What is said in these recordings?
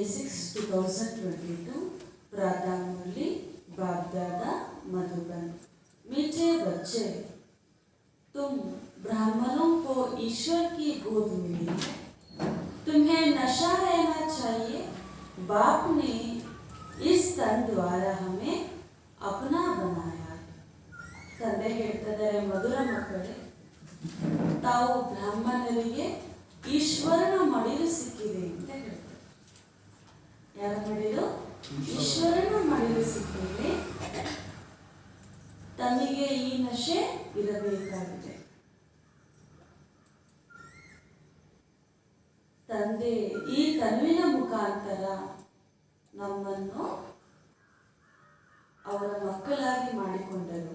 26/2022 प्रातः मुरली बाप-दादा मधुबन। मीठे बच्चे, तुम ब्राह्मणों को ईश्वर की गोद मिली है, तुम्हें नशा रहना चाहिए। बाप ने इस तन द्वारा हमें अपना बनाया है। ತಂದೆ ಹೇಳ್ತಿದ್ದಾರೆ, ಮಧುರ ಮಕ್ಕಳೇ, ತಾವು ಬ್ರಾಹ್ಮಣರಿಗೆ ಈಶ್ವರನ ಮಡಿಲು ಸಿಕ್ಕಿದೆ ಅಂತ ಹೇಳ್ತಾರೆ. ಯಾರ ಮಡಿಲು? ಈಶ್ವರನ ಮಡಿಲು ಸಿಕ್ಕಿದೆ. ತಮಗೆ ಈ ನಶೆ ಇರಬೇಕಾಗಿದೆ. ತಂದೆ ಈ ತನುವಿನ ಮುಖಾಂತರ ನಮ್ಮನ್ನು ಅವರ ಮಕ್ಕಳಾಗಿ ಮಾಡಿಕೊಂಡರು.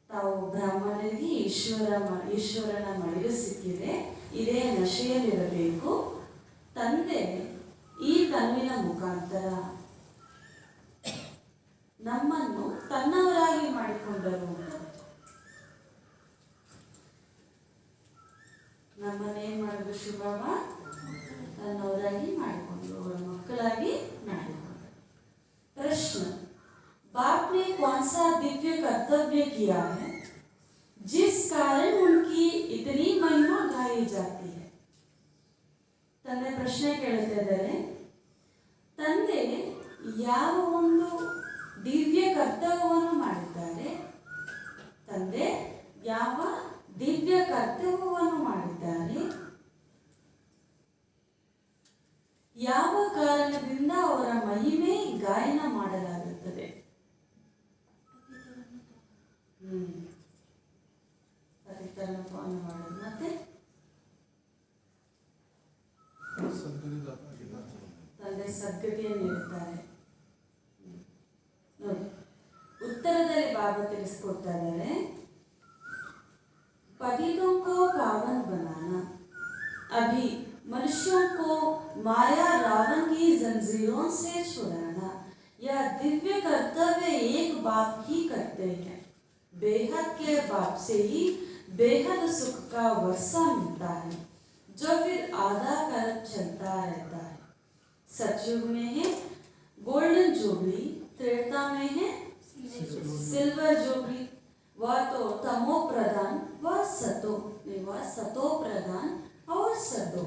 ತಾವು ಬ್ರಾಹ್ಮಣರಿಗೆ ಈಶ್ವರನ ಮಡಿಲು ಸಿಕ್ಕಿದೆ, ಇದೇ ನಶೆಯಲ್ಲಿರಬೇಕು. ತಂದೆ ಈ ತನುವಿನ ಮುಖಾಂತರ ನಮ್ಮನ್ನು ತನ್ನವರಾಗಿ ಮಾಡಿಕೊಂಡರು. ನಮ್ಮನ್ನೇನ್ ಮಾಡಿದ್ರು? ಶಿವಬಾಬ ತನ್ನವರಾಗಿ ಮಾಡಿಕೊಂಡ್ರು, ಅವರ ಮಕ್ಕಳಾಗಿ ಮಾಡಿಕೊಂಡ್ರು. प्रश्न, बाप ने कौन सा दिव्य कर्तव्य किया है जिस कारण उनकी इतनी महिमा गाई जाती है? ತಂದೆ ಪ್ರಶ್ನೆ ಕೇಳುತ್ತಿದ್ದಾರೆ, ತಂದೆ ಯಾವ ಒಂದು ದಿವ್ಯ ಕರ್ತವ್ಯವನ್ನು ಮಾಡಿದ್ದಾರೆ? ತಂದೆ ಯಾವ ದಿವ್ಯ ಕರ್ತವ್ಯವನ್ನು ಮಾಡಿದ್ದಾರೆ? ಯಾವ ಕಾರಣದಿಂದ ಅವರ ಮಹಿಮೆ ಗಾಯನ ಮಾಡಲಾಗುತ್ತದೆ? ಪತಿತರನ್ನು ಪಾವನ ಮಾಡೋದು, ಮತ್ತೆ ತಂದೆ ಸದ್ಗತಿಯನ್ನು ನೀಡುತ್ತಾರೆ. ನೋಡಿ, ಉತ್ತರದಲ್ಲಿ ಬಾಬಾ ತಿಳಿಸ್ಕೊಡ್ತಾ ಇದ್ದಾರೆ, पतितों को पावन बनाना, अभी मनुष्यों को माया रावण की जंजीरों से छुड़ाना, यह दिव्य कर्तव्य एक बाप ही करते हैं। बेहद के बाप से ही बेहद सुख का वर्षा मिलता है, जो फिर आधा कर चलता रहता है। सतयुग में है गोल्डन जुबली, त्रेता में है सिल्वर जुबली। वह तो तमो प्रधान व सतो प्रधान और सतो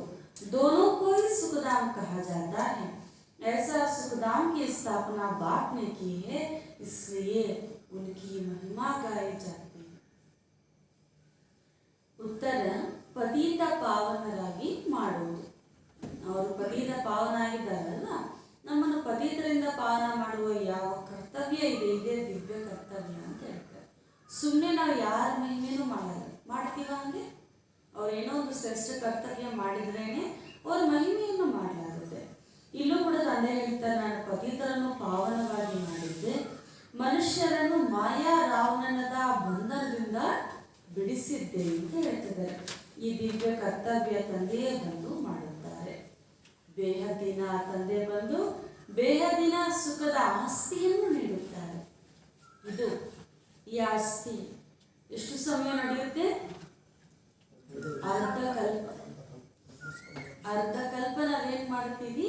दोनों को ही सुखधाम कहा जाता है। ऐसा सुखधाम की स्थापना बाप ने की है, इसलिए उनकी महिमा गाई जाती है। उत्तर, ಪತಿತ ಪಾವನರಾಗಿ ಮಾಡುವುದು. ಅವರು ಪತಿತ ಪಾವನ ಆಗಿದ್ದಾರಲ್ಲ, ನಮ್ಮನ್ನು ಪತಿತರಿಂದ ಪಾವನ ಮಾಡುವ ಯಾವ ಕರ್ತವ್ಯ ಇದೆ, ಇದೇ ದಿವ್ಯ ಕರ್ತವ್ಯ ಅಂತ ಹೇಳ್ತಾರೆ. ಸುಮ್ಮನೆ ನಾವು ಯಾರ ಮಹಿಮೆನೂ ಮಾಡ್ತೀವ ಹಂಗೆ? ಅವ್ರೇನೋ ಒಂದು ಶ್ರೇಷ್ಠ ಕರ್ತವ್ಯ ಮಾಡಿದ್ರೇನೆ ಅವ್ರ ಮಹಿಮೆಯನ್ನು ಮಾಡಲಾಗುತ್ತೆ. ಇಲ್ಲೂ ಕೂಡ ತಂದೆ ಹೇಳ್ತಾರೆ, ನಾನು ಪತಿತರನ್ನು ಪಾವನವಾಗಿ ಮಾಡಿದ್ದೆ, ಮನುಷ್ಯರನ್ನು ಮಾಯಾ ರಾವಣನದ ಬಂಧನದಿಂದ ಬಿಡಿಸಿದ್ದೆ ಅಂತ ಹೇಳ್ತಿದ್ದಾರೆ. ಈ ದಿವ್ಯ ಕರ್ತವ್ಯ ತಂದೆಯೇ ಬಂದು ಮಾಡುತ್ತಾರೆ. ಬೇಹದ್ದಿನ ತಂದೆ ಬಂದು ಬೇಹದ್ದಿನ ಸುಖದ ಆಸ್ತಿಯನ್ನು ನೀಡುತ್ತಾರೆ. ಇದು ಈ ಆಸ್ತಿ ಎಷ್ಟು ಸಮಯ ನಡೆಯುತ್ತೆ? ಅರ್ಧ ಕಲ್ಪ ನಾವೇನ್ ಮಾಡ್ತೀವಿ?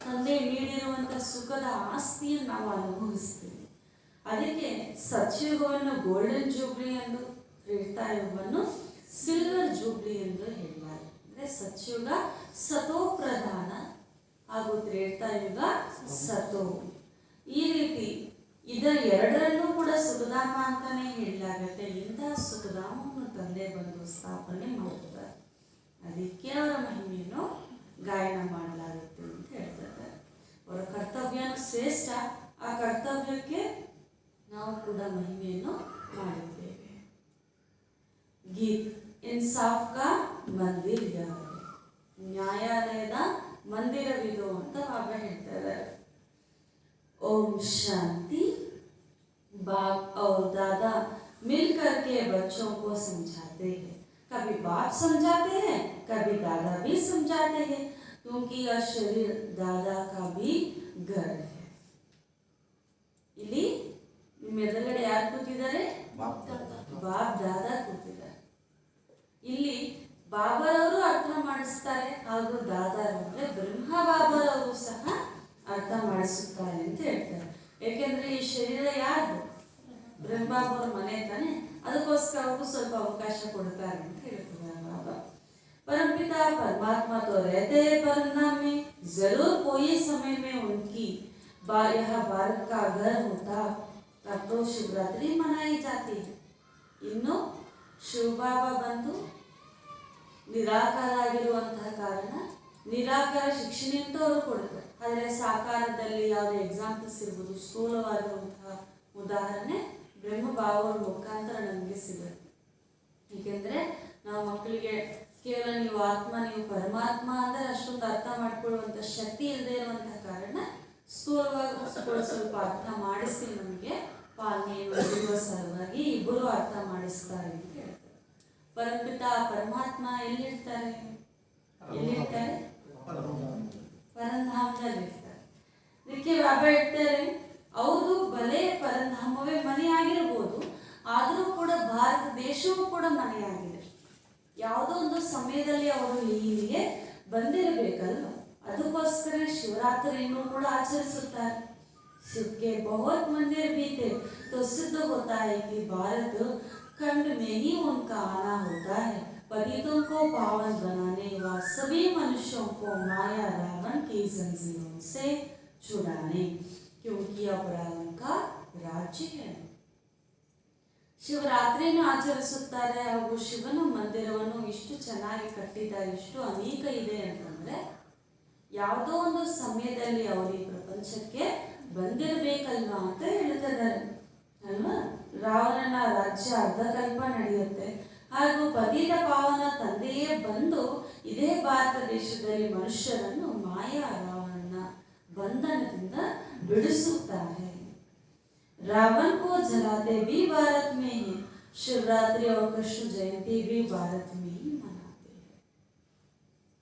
ತಂದೆ ನೀಡಿರುವಂತ ಸುಖದ ಆಸ್ತಿಯನ್ನು ನಾವು ಅನುಭವಿಸ್ತೀವಿ. ಅದಕ್ಕೆ ಸತ್ಯುಗವನ್ನು ಗೋಲ್ಡನ್ ಜೂಬ್ಲಿ ಎಂದು, ತ್ರೇತಾಯುಗವನ್ನು ಸಿಲ್ವರ್ ಜೂಬ್ಲಿ ಎಂದು ಹೇಳಲಾರೆ. ಅಂದ್ರೆ ಸತ್ಯುಗ ಸತೋ ಪ್ರಧಾನ ಹಾಗೂ ತ್ರೇತಾಯುಗ ಸತೋ. ಈ ರೀತಿ ಇದರ ಎರಡರಲ್ಲೂ ಕೂಡ ಸುಖಧಾಮ ಅಂತಾನೆ ಹೇಳಲಾಗುತ್ತೆ. ಇಂತಹ ಸುಖಧಾಮವನ್ನು ತಂದೆ ಬಂದು ಸ್ಥಾಪನೆ ಮಾಡುತ್ತಾರೆ. ಅದಕ್ಕೆ ಅವರ ಮಹಿಮೆಯನ್ನು ಗಾಯನ ಮಾಡಲಾಗುತ್ತೆ ಅಂತ ಹೇಳ್ತಾರೆ. ಅವರ ಕರ್ತವ್ಯನೂ ಶ್ರೇಷ್ಠ, ಆ ಕರ್ತವ್ಯಕ್ಕೆ ನಾವು ಕೂಡ ಮಹಿಮೆಯನ್ನು ಮಾಡಿದ್ದೇವೆ. ಗೀತ್, ಇನ್ಸಾಫ್ ಕಾ ಮಂದಿರ್ ಯಾವುದು? ನ್ಯಾಯಾಲಯದ ಮಂದಿರವಿದು ಅಂತ ಬಾಬಾ ಹೇಳ್ತಾರೆ. ओम शांति। बाप और दादा मिलकर के बच्चों को समझाते हैं। कभी बाप समझाते हैं, कभी दादा भी समझाते हैं, क्योंकि यह शरीर दादा का भी घर है। ಇಲ್ಲಿ ನಿಮ್ಮ ಎದುರುಗಡೆ ಯಾರು ಕೂತಿದ್ದಾರೆ? ಬಾಪ್ ದಾದಾ ಕೂತಿದ್ದಾರೆ. ಇಲ್ಲಿ ಬಾಬರವರು ಅರ್ಥ ಅರ್ಥ ಮಾಡಿಸ್ತಾರೆ, ಹಾಗೂ ದಾದಾರ್ ಅಂದರೆ ಬ್ರಹ್ಮ ಬಾಬಾರವರು ಸಹ ಅರ್ಥ ಮಾಡಿಸುತ್ತಾರೆ ಅಂತ ಹೇಳ್ತಾರೆ. ಏಕೆಂದರೆ ಈ ಶರೀರ ಯಾರ್ದು? ಬ್ರಹ್ಮ ಬಾಬಾರ ಮನೆ ತಾನೆ, ಅದಕ್ಕೋಸ್ಕರ ಅವರು ಸ್ವಲ್ಪ ಅವಕಾಶ ಕೊಡ್ತಾರೆ ಅಂತ ಹೇಳ್ತಾರೆ ಬಾಬಾ. परमपिता परमात्मा तो रहते हैं परमधाम में, जरूर कोई समय में उनकी यह भारत का घर होता तब तो शिवरात्रि मनाई जाती है. ಇನ್ನು ಶಿವಬಾಬಾ ಬಂದು ನಿರಾಕಾರ ಆಗಿರುವಂತಹ ಕಾರಣ ನಿರಾಕಾರ ಶಿಕ್ಷಣ ಅಂತ ಅವರು ಕೊಡ್ತಾರೆ. ಆದರೆ ಸಾಕಾರದಲ್ಲಿ ಯಾವುದೇ ಎಕ್ಸಾಂಪಲ್ಸ್ ಇರ್ಬೋದು, ಸ್ಥೂಲವಾಗಿರುವಂತಹ ಉದಾಹರಣೆ ಬ್ರಹ್ಮಬಾಬಾವರ ಮುಖಾಂತರ ನಮಗೆ ಸಿಗುತ್ತೆ. ಏಕೆಂದರೆ ನಾವು ಮಕ್ಕಳಿಗೆ ಕೇವಲ ನೀವು ಆತ್ಮ, ನೀವು ಪರಮಾತ್ಮ ಅಂದರೆ ಅಷ್ಟೊಂದು ಅರ್ಥ ಮಾಡ್ಕೊಳ್ಳುವಂಥ ಶಕ್ತಿ ಇಲ್ಲದೆ ಇರುವಂತಹ ಕಾರಣ ಸ್ಥೂಲವಾಗಿ ಸ್ವಲ್ಪ ಅರ್ಥ ಮಾಡಿಸಿ ನಮಗೆ ಪಾಲನೆಯನ್ನು ನೀಡುವ ಸಲುವಾಗಿ ಇಬ್ಬರು ಅರ್ಥ ಮಾಡಿಸ್ತಾರೆ ಅಂತ ಹೇಳ್ತಾರೆ. ಪರಮಪಿತ ಪರಮಾತ್ಮ ಎಲ್ಲಿರ್ತಾರೆ? ಪರಂಧಾಮದಲ್ಲಿರ್ತಾರೆ. ಇದಕ್ಕೆ ಬಾಬಾ ಹೇಳ್ತಾರೆ, ಹೌದು ಬಲೆ ಪರಂಧಾಮವೇ ಮನೆಯಾಗಿರ್ಬೋದು, ಆದರೂ ಕೂಡ ಭಾರತ ದೇಶವೂ ಕೂಡ ಮನೆಯಾಗಿದೆ. ಯಾವುದೋ ಒಂದು ಸಮಯದಲ್ಲಿ ಅವರು ಇಲ್ಲಿಗೆ ಬಂದಿರಬೇಕಲ್ವ, ಅದಕ್ಕೋಸ್ಕರ ಶಿವರಾತ್ರಿಯನ್ನು ಕೂಡ ಆಚರಿಸುತ್ತಾರೆ. शिव के बहुत मंदिर भी थे तो सिद्ध होता है कि भारत खंड में ही उनका आना होता है, पतितों को पावन बनाने व सभी मनुष्यों को माया रावण की जंजीरों से छुड़ाने, क्योंकि अब रावण का राज्य है. ಶಿವರಾತ್ರಿಯನ್ನು ಆಚರಿಸುತ್ತಾರೆ, ಹಾಗೂ ಶಿವನ ಮಂದಿರವನ್ನು ಇಷ್ಟು ಚೆನ್ನಾಗಿ ಕಟ್ಟಿದ್ದಾರೆ, ಇಷ್ಟು ಅನೇಕ ಇದೆ ಅಂತಂದರೆ ಯಾವುದೋ ಒಂದು ಸಮಯದಲ್ಲಿ ಅವರು ಈ ಪ್ರಪಂಚಕ್ಕೆ ಬಂದಿರಬೇಕಲ್ವಾ ಅಂತ ಹೇಳ್ತಿದ್ದಾರೆ ಅಲ್ವಾ. ರಾವಣನ ರಾಜ್ಯ ಅರ್ಧಕಲ್ಪ ನಡೆಯುತ್ತೆ, ಹಾಗೂ ಪತಿತ ಪಾವನ ತಂದೆಯೇ ಬಂದು ಇದೇ ಭಾರತ ದೇಶದಲ್ಲಿ ಮನುಷ್ಯರನ್ನು ಮಾಯಾ ರಾವಣನ ಬಂಧನದಿಂದ ಬಿಡಿಸುತ್ತಾರೆ. रावण को जलाते भी भारत में है, शिवरात्रि और कृष्ण जयंती भी भारत में ही मनाते हैं.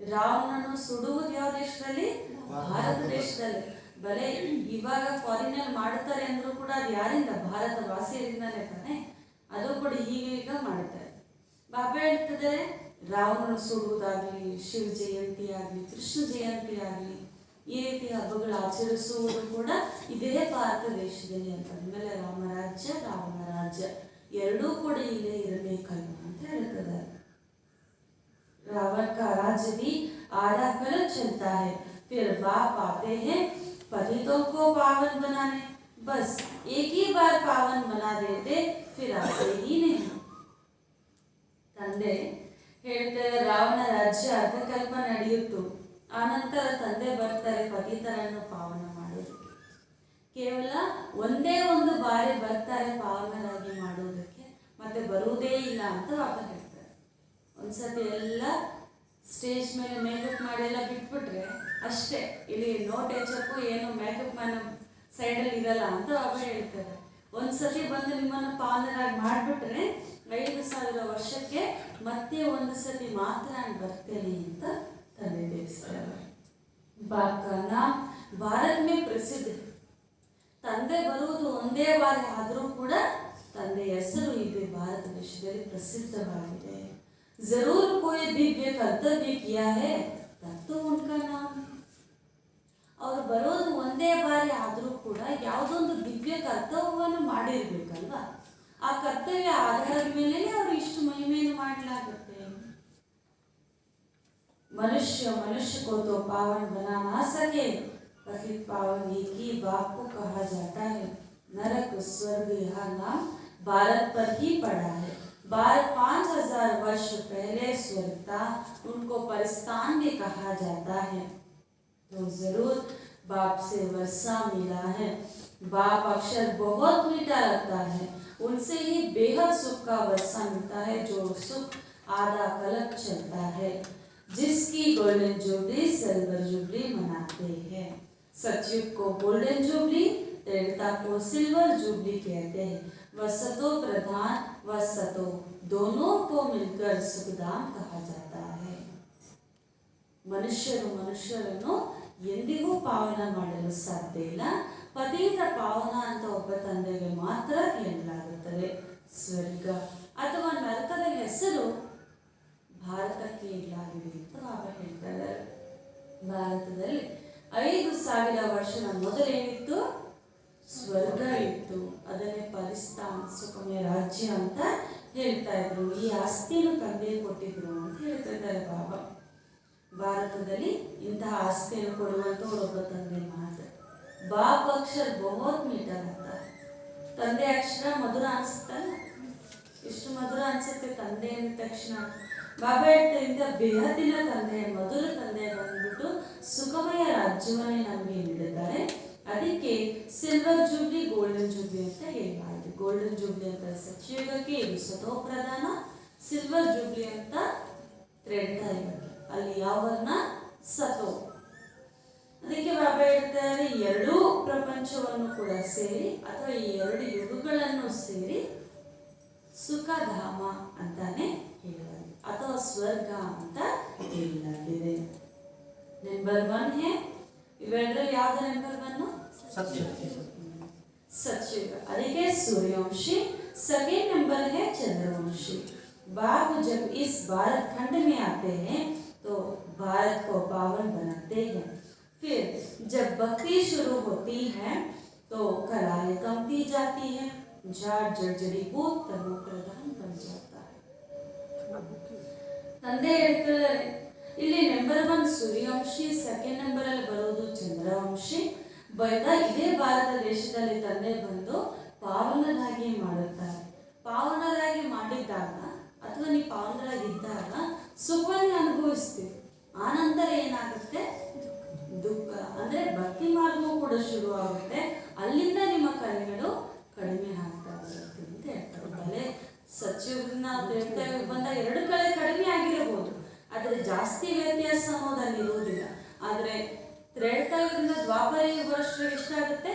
ರಾವಣನನ್ನು ಸುಡುವುದು ಯಾವ ದೇಶದಲ್ಲಿ? ಭಾರತ ದೇಶದಲ್ಲಿ. ಬಲೆ ಇವಾಗ ಫಾರಿನಲ್ಲಿ ಮಾಡ್ತಾರೆ ಅಂದ್ರೂ ಕೂಡ ಅದು ಯಾರಿಂದ? ಭಾರತ ವಾಸಿಯರಿಂದಾನೇ ತಾನೆ. ಅದು ಕೂಡ ಈಗ ಮಾಡ್ತಾರೆ. ಬಾಬಾ ಹೇಳ್ತಿದ್ದಾರೆ, ರಾವಣನ ಸುಡುವುದಾಗಲಿ, ಶಿವ ಜಯಂತಿ ಆಗಲಿ, ಕೃಷ್ಣ ಜಯಂತಿ ಆಗಲಿ, ಈ ರೀತಿ ಹಬ್ಬಗಳು ಆಚರಿಸುವುದು ಕೂಡ ಇದೇ ಭಾರತ ದೇಶದಲ್ಲಿ ಅಂತ ಅಂದಮೇಲೆ ರಾಮರಾಜ್ಯ ರಾವಣ ರಾಜ್ಯ ಎರಡೂ ಕೂಡ ಇಲ್ಲೇ ಇರಬೇಕಲ್ವ ಅಂತ ಹೇಳ್ತಿದ್ದಾರೆ. रावण का राज्य भी आधा कल चलता है, फिर बाप आते हैं पतितों को पावन बनाने, बस एक ही बार पावन बना देते, फिर आते ही नहीं. ತಂದೆ ಹೇಳ್ತಾರೆ, ರಾವಣ ರಾಜ್ಯ ಅರ್ಧಕಲ್ಪ ನಡೆಯಿತು, ಆನಂತರ ತಂದೆ ಬರ್ತಾರೆ ಪತಿತರನ್ನು ಪಾವನ ಮಾಡೋದಕ್ಕೆ. ಕೇವಲ ಒಂದೇ ಒಂದು ಬಾರಿ ಬರ್ತಾರೆ ಪಾವನರಾಗಿ ಮಾಡೋದಕ್ಕೆ, ಮತ್ತೆ ಬರುವುದೇ ಇಲ್ಲ ಅಂತ ವಾಪಸ್ ಹೇಳ್ತಾರೆ. ಒಂದ್ಸತಿ ಎಲ್ಲ ಸ್ಟೇಜ್ ಮೇಲೆ ಮೇಕಪ್ ಮಾಡಿಯೆಲ್ಲ ಬಿಟ್ಬಿಟ್ರೆ ಅಷ್ಟೇ, ಇಲ್ಲಿ ನೋ ಟಚಪ್ಪು ಏನು ಮೇಕಪ್ ಮ್ಯಾನ್ ಸೈಡಲ್ಲಿ ಇರಲ್ಲ ಅಂತ ವಾಪಸ್ ಹೇಳ್ತಾರೆ. ಒಂದ್ಸತಿ ಬಂದು ನಿಮ್ಮನ್ನು ಪಾವನರಾಗಿ ಮಾಡಿಬಿಟ್ರೆ 5,000 ವರ್ಷಕ್ಕೆ ಮತ್ತೆ ಒಂದು ಸತಿ ಮಾತ್ರ ನಾನು ಬರ್ತೇನೆ ಅಂತ ತಂದೆ ತಿಳಿಸ್ತಾರೆ. ಬಾಕನ ಭಾರತ ಮೇ ಪ್ರಸಿದ್ಧ. ತಂದೆ ಬರುವುದು ಒಂದೇ ಬಾರಿ ಆದರೂ ಕೂಡ ತಂದೆಯ ಹೆಸರು ಇದೆ ಭಾರತ ದೇಶದಲ್ಲಿ ಪ್ರಸಿದ್ಧವಾಗಿದೆ. जरूर कोई दिव्य कर्तव्य किया है तब तो उनका नाम. ಅವರು ಬರೋದು ಒಂದೇ ಬಾರಿ ಆದರೂ ಕೂಡ ಯಾವುದೊಂದು ದಿವ್ಯ ಕರ್ತವ್ಯವನ್ನು ಮಾಡಿರ್ಬೇಕಲ್ವಾ, ಆ ಕರ್ತವ್ಯ ಆಧಾರದ ಮೇಲೆ ಅವರು ಇಷ್ಟು ಮಹಿಮೆಯನ್ನು ಮಾಡಲಾಗುತ್ತೆ. मनुष्य को तो पावन बना ना सके, पतित पावन एक ही बाप को कहा जाता है. नरक स्वर्ग यह नाम भारत पर ही पड़ा है. भारत 5,000 वर्ष पहले स्वर्ग था, उनको परिस्तान भी कहा जाता है. तो जरूर बाप से वर्षा मिला है. बाप अक्षर बहुत मीठा लगता है, उनसे ही बेहद सुख का वर्षा मिलता है, जो सुख आधा कलप चलता है, जिसकी गोल्डन जुबली सिल्वर जुबली मनाते हैं. सतयुग को गोल्डन जुबली, त्रेता को सिल्वर जुबली कहते हैं. वह सतो प्रधान व सतो दोनों को मिलकर सुखधाम कहा जाता है. ಮನುಷ್ಯರನ್ನು ಎಂದಿಗೂ ಪಾವನ ಮಾಡಲು ಸಾಧ್ಯ ಇಲ್ಲ. ಪತಿತ ಪಾವನ ಅಂತ ಒಬ್ಬ ತಂದೆಗೆ ಮಾತ್ರ ಹೇಳಲಾಗುತ್ತದೆ. ಸ್ವರ್ಗ ಅಥವಾ ನರಕದ ಹೆಸರು ಭಾರತಕ್ಕೆ ಇಡಲಾಗಿದೆ ಅಂತ ವರ್ಷದ ಮೊದಲೇನಿತ್ತು? ಸ್ವರ್ಗ ಇತ್ತು. ಅದನ್ನೇ ಪಾಲಿಸ್ತಾನ್ ಸುಖಮಯ ರಾಜ್ಯ ಅಂತ ಹೇಳ್ತಾ ಇದ್ರು. ಈ ಆಸ್ತಿಯನ್ನು ತಂದೆ ಕೊಟ್ಟಿದ್ರು ಅಂತ ಹೇಳ್ತಾ ಇದ್ದಾರೆ ಬಾಬಾ. ಭಾರತದಲ್ಲಿ ಇಂತಹ ಆಸ್ತಿಯನ್ನು ಕೊಡುವಂಥವ್ರು ಒಬ್ಬ ತಂದೆ ಮಾತ್ರ. ಬಾಪ್ ಅಕ್ಷರ ಬಹುತ್ ಮೀಠಾ ಅಂತ. ತಂದೆ ಅಕ್ಷರ ಮಧುರ ಅನಿಸುತ್ತಲ್ಲ, ಎಷ್ಟು ಮಧುರ ಅನ್ಸುತ್ತೆ ತಂದೆ ಅಂದ ತಕ್ಷಣ. ಬಾಬಾ ಹೇಳ್ತಾ ಬೇಹದ್ದಿನ ತಂದೆ, ಮೊದಲ ತಂದೆ ಬಂದ್ಬಿಟ್ಟು ಸುಖಮಯ ರಾಜ್ಯವನ್ನೇ ನಮಗೆ ನೀಡಿದ್ದಾರೆ. ಅದಕ್ಕೆ ಸಿಲ್ವರ್ ಜೂಬ್ಲಿ, ಗೋಲ್ಡನ್ ಜೂಬ್ಲಿ ಅಂತ ಹೇಳಲಾಗಿದೆ. ಗೋಲ್ಡನ್ ಜೂಬ್ಲಿ ಅಂತ ಸತ್ಯಯುಗಕ್ಕೆ, ಇದು ಸತೋ ಪ್ರಧಾನ. ಸಿಲ್ವರ್ ಜೂಬ್ಲಿ ಅಂತ ತ್ರೇತಾಯುಗಕ್ಕೆ. ಅಲ್ಲಿ ಯಾವನ್ನ ಸತೋ. ಅದಕ್ಕೆ ಬಾಬಾ ಹೇಳ್ತಾರೆ ಎರಡೂ ಪ್ರಪಂಚವನ್ನು ಕೂಡ ಸೇರಿ ಅಥವಾ ಈ ಎರಡು ಯುಗಗಳನ್ನು ಸೇರಿ ಸುಖಧಾಮ ಅಂತಾನೆ ಹೇಳಲಾಗಿದೆ ಅಥವಾ ಸ್ವರ್ಗ ಅಂತ ಹೇಳಲಾಗಿದೆ. ನಂಬರ್ 1 ಹೇ ಇವೆರಡರಲ್ಲಿ ಯಾವ್ದು ನಂಬರ್ 1? सतयुग। ಅದಕ್ಕೆ सूर्यवंशी। सेकेंड नंबर है चंद्रवंशी। बाप जब इस भारत खंड में आते हैं तो भारत को पावन बनाते हैं। फिर जब भक्ति शुरू होती है तो कलाएं कमती जाती है, झाड़ जड़जड़ीभूत तमो प्रधान बन जाता है। ತಂದೆ ಹೇಳ್ತಾರೆ ಇಲ್ಲಿ ನಂಬರ್ 1 ಸೂರ್ಯವಂಶಿ, ಸೆಕೆಂಡ್ ನಂಬರ್ ಅಲ್ಲಿ ಬರೋದು ಚಂದ್ರವಂಶಿ. ಇದೇ ಭಾರತ ದೇಶದಲ್ಲಿ ತಂದೆ ಬಂದು ಪಾವನರಾಗಿ ಮಾಡುತ್ತಾರೆ. ಪಾವನರಾಗಿ ಮಾಡಿದ್ದಾಗ ಅಥವಾ ನೀವು ಪಾವನರಾಗಿದ್ದಾಗ ಸುಖವನ್ನು ಅನುಭವಿಸ್ತೀವಿ. ಆನಂತರ ಏನಾಗುತ್ತೆ? ದುಃಖ ಅಂದ್ರೆ ಭಕ್ತಿ ಮಾರ್ಗವೂ ಕೂಡ ಶುರು ಆಗುತ್ತೆ. ಅಲ್ಲಿಂದ ನಿಮ್ಮ ಕಲೆಗಳು ಕಡಿಮೆ ಆಗ್ತಾ ಬರುತ್ತೆ ಅಂತ ಹೇಳ್ತಾರೆ. ಬಲೆ ಸತ್ಯಯುಗದಿಂದ ಬಂದ ಎರಡು ಕಲೆ ಕಡಿಮೆ ಆಗಿರಬಹುದು, ಆದರೆ ಜಾಸ್ತಿ ವ್ಯತ್ಯಾಸ ಅನ್ನೋದಲ್ಲಿ ಇರುವುದಿಲ್ಲ. ಆದರೆ ತ್ರೇತಾಯುಗದಿಂದ ದ್ವಾಪರ ಯುಗ ಬರೋಷ್ಟ್ರಿಗೆ ಎಷ್ಟಾಗುತ್ತೆ?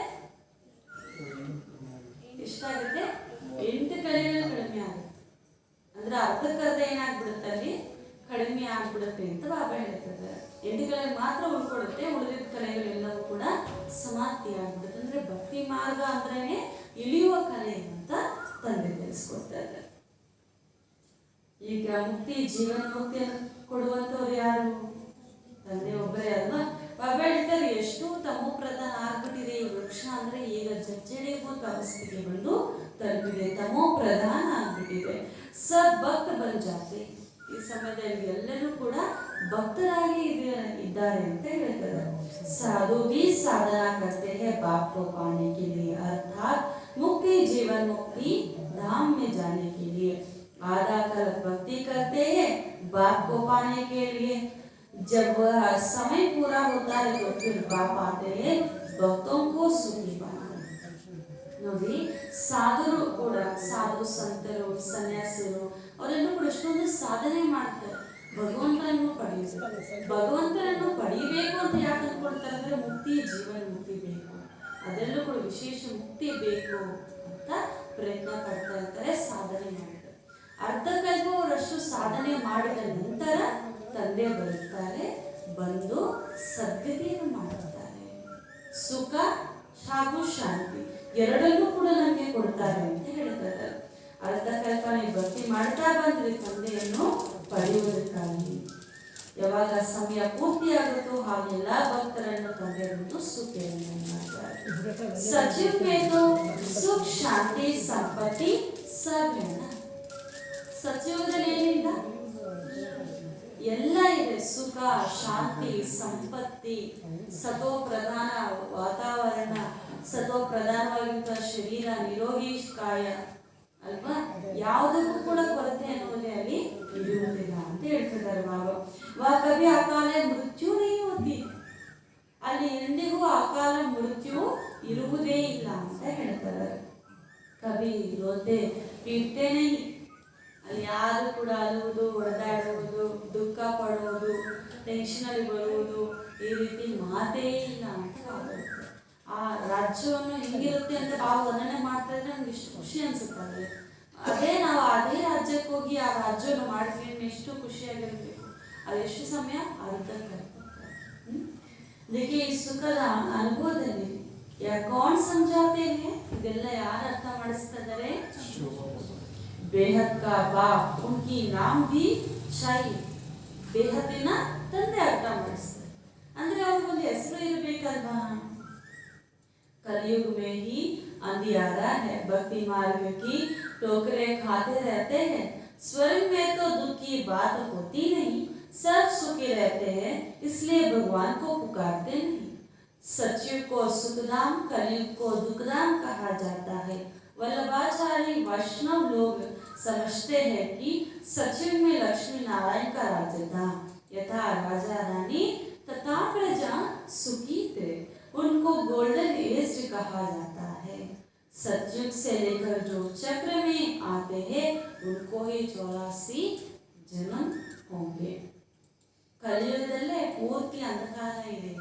8 ಕಲೆಗಳು ಕಡಿಮೆ ಆಗುತ್ತೆ. ಅಂದ್ರೆ ಅರ್ಧಕ್ಕರ್ಧ ಏನಾಗ್ಬಿಡುತ್ತೆ, ಅಲ್ಲಿ ಕಡಿಮೆ ಆಗ್ಬಿಡುತ್ತೆ ಅಂತ ಬಾಬಾ ಹೇಳ್ತಾರೆ. 8 ಕಲೆ ಮಾತ್ರ ಉಳ್ಕೊಡುತ್ತೆ, ಉಳಿದಿದ್ದ ಕಲೆಗಳೆಲ್ಲವೂ ಕೂಡ ಸಮಾಪ್ತಿ ಆಗ್ಬಿಡುತ್ತೆ. ಅಂದ್ರೆ ಭಕ್ತಿ ಮಾರ್ಗ ಅಂದ್ರೇನೆ ಇಳಿಯುವ ಕಲೆ ಅಂತ ತಂದೆ ತಿಳಿಸ್ಕೊಡ್ತಾ ಇದ್ದಾರೆ. ಈಗ ಮುಕ್ತಿ, ಜೀವನ ಮುಕ್ತಿಯನ್ನು ಕೊಡುವಂತವ್ರು ಯಾರು? ತಂದೆ ಒಬ್ಬರೇ ಅಲ್ವಾ? ಬಾಬಾ ಹೇಳ್ತಾರೆ ಎಷ್ಟು ತಮೋ ಪ್ರಧಾನ ಆಗ್ಬಿಟ್ಟಿದೆ ಈ ವೃಕ್ಷ ಅಂದ್ರೆ ಈಗ ಜರ್ಜಡೀಭೂತ ಅವಸ್ಥೆಗೆ ಬಂದು ತಲುಪಿದೆ, ತಮೋ ಪ್ರಧಾನ ಆಗ್ಬಿಟ್ಟಿದೆ. ಸಬ್ ಭಕ್ತ ಬನ್ ಜಾತೆ. ಈ ಸಮಯದಲ್ಲಿ ಎಲ್ಲರೂ ಕೂಡ ಭಕ್ತರಾಗಿ ಇದ್ದಾರೆ ಅಂತ ಹೇಳ್ತಾರೆ. ಸಾಧು भी साधना करते हैं बाप को पाने के लिए, अर्थात मुक्ति जीवन मुक्ति धाम में जाने के लिए। आधा कल भक्ति करते हैं बाप को पाने के लिए। जब वह समय पूरा होता है तो फिर बाप आते हैं भक्तों को सुखी बनाने। ನೋಡಿ, ಸಾಧುರು ಕೂಡ, ಸಾಧು ಸಂತರು, ಸನ್ಯಾಸಿರು ಅವರೆಲ್ಲೂ ಕೂಡ ಎಷ್ಟೊಂದು ಸಾಧನೆ ಮಾಡ್ತಾರೆ ಭಗವಂತನನ್ನು ಪಡೆಯಬೇಕು. ಭಗವಂತನನ್ನು ಪಡಿಬೇಕು ಅಂತ ಯಾಕೆ ಅನ್ಕೊಳ್ತಾರೆ ಅಂದ್ರೆ ಮುಕ್ತಿ, ಜೀವನ ಮುಕ್ತಿ ಬೇಕು, ಅದರಲ್ಲೂ ಕೂಡ ವಿಶೇಷ ಮುಕ್ತಿ ಬೇಕು ಅಂತ ಪ್ರಯತ್ನ ಪಡ್ತಾ ಇರ್ತಾರೆ, ಸಾಧನೆ ಮಾಡ್ತಾರೆ. ಅರ್ಧಕಲ್ಪವರಷ್ಟು ಸಾಧನೆ ಮಾಡಿದ ನಂತರ ತಂದೆ ಬರುತ್ತಾರೆ, ಬಂದು ಸದ್ಗತಿಯನ್ನು ಮಾಡುತ್ತಾರೆ. ಸುಖ ಹಾಗೂ ಶಾಂತಿ ಎರಡನ್ನೂ ಕೂಡ ನಮಗೆ ಕೊಡ್ತಾರೆ ಅಂತ ಹೇಳ್ತಾರೆ. ಅರ್ಧಕಲ್ಪ ನೀವು ಭಕ್ತಿ ಮಾಡ್ತಾ ಬಂದ್ರೆ ತಂದೆಯನ್ನು ಪಡೆಯುವುದಕ್ಕಾಗಿ ಯಾವಾಗ ಸಮಯ ಪೂರ್ತಿಯಾಗುತ್ತೋ ಹಾಗೆಲ್ಲ ಭಕ್ತರನ್ನು ತಂದೆ ಬಂದು ಸುಖಿಯನ್ನು ಮಾಡ್ತಾರೆ. ಸಚಿವ್ ಮೇದು ಸುಖ ಶಾಂತಿ ಸಂಪತ್ತಿ ಸಭೆನ. ಸಚಿವದಲ್ಲಿ ಏನಿಲ್ಲ, ಎಲ್ಲ ಇದೆ. ಸುಖ, ಶಾಂತಿ, ಸಂಪತ್ತಿ, ಸತೋ ಪ್ರಧಾನ ವಾತಾವರಣ, ಸತೋ ಪ್ರಧಾನವಾಗಿರುವಂತಹ ಶರೀರ, ನಿರೋಗಿ ಕಾಯ ಅಲ್ವಾ? ಯಾವುದಕ್ಕೂ ಕೂಡ ಕೊರತೆ ಅನ್ನೋದೇ ಅಲ್ಲಿ ಇರುವುದಿಲ್ಲ ಅಂತ ಹೇಳ್ತಿದ್ದಾರೆ ಬಾಬಾ. ಕವಿ ಅಕಾಲ ಮೃತ್ಯು ನಹೀ ಹೋತಿ, ಅಲ್ಲಿ ಎಂದಿಗೂ ಅಕಾಲ ಮೃತ್ಯು ಇರುವುದೇ ಇಲ್ಲ ಅಂತ ಹೇಳ್ತಾರೆ. ಕವಿ ರೋತೆ ಪೀಡ್ತೆ ನಹೀ, ಅಲ್ಲಿ ಯಾರು ಕೂಡ ಅಳುವುದು, ಹೊಡೆದಾಡುವುದು, ದುಃಖ ಪಡುವುದು, ಟೆನ್ಷನ್ ಅಲ್ಲಿ ಬರುವುದು, ಈ ರೀತಿ ಮಾತೇ ಇಲ್ಲ ಅಂತ ಹೇಳ್ತಾರೆ. ಆ ರಾಜ್ಯವನ್ನು ಹೆಂಗಿರುತ್ತೆ ಅಂತ ನಾವು ವರ್ಣನೆ ಮಾಡ್ತಾ ಇದ್ರೆ ನಮ್ಗೆ ಎಷ್ಟು ಖುಷಿ ಅನ್ಸುತ್ತೆ. ಅದೇ ನಾವು ಅದೇ ರಾಜ್ಯಕ್ಕೆ ಹೋಗಿ ಆ ರಾಜ್ಯವನ್ನು ಮಾಡಿದ್ರೆ ಎಷ್ಟು ಖುಷಿಯಾಗಿರ್ಬೇಕು. ಅದೆಷ್ಟು ಸಮಯ? ಅದಕ್ಕೆ ಈ ಸುಖದ ಅನುಭವದಲ್ಲಿ ಕೌನ್ ಸಮಜಾತೆ ಹೇ, ಇದೆಲ್ಲ ಯಾರು ಅರ್ಥ ಮಾಡಿಸ್ತಾ ಇದ್ದಾರೆ? ಬೇಹದ್ ಕಾ ಬಾಪ್, ಉನ್ಕಿ ನಾಮ್ ಭಿ ಚಾಹಿಯೆ. ಬೇಹದ್ದಿನ ತಂದೆ ಅರ್ಥ ಮಾಡಿಸ್ತಾರೆ. ಅಂದ್ರೆ ಅವ್ರಿಗೊಂದು ಹೆಸರು ಇರಬೇಕಲ್ವಾ? कलयुग में ही अंधियारा है, भक्ति मार्ग की ठोकरे खाते रहते हैं। स्वर्ग में तो दुख की बात होती नहीं, सब सुखी रहते हैं, इसलिए भगवान को पुकारते नहीं। सतयुग को सुखधाम, कलयुग को दुखधाम कहा जाता है। वल्लभाचारी वैष्णव लोग समझते हैं कि सतयुग में लक्ष्मी नारायण का राज्य था, यथा राजा रानी तथा प्रजा सुखी थे, उनको गोल्डन एज कहा जाता है। सतयुग से लेकर जो चक्र में आते हैं उनको ही 84 जन्म होंगे। ಕಲಿಯುಗದಲ್ಲೇ ಪೂರ್ತಿ ಅಂಧಕಾರ ಇದೆ.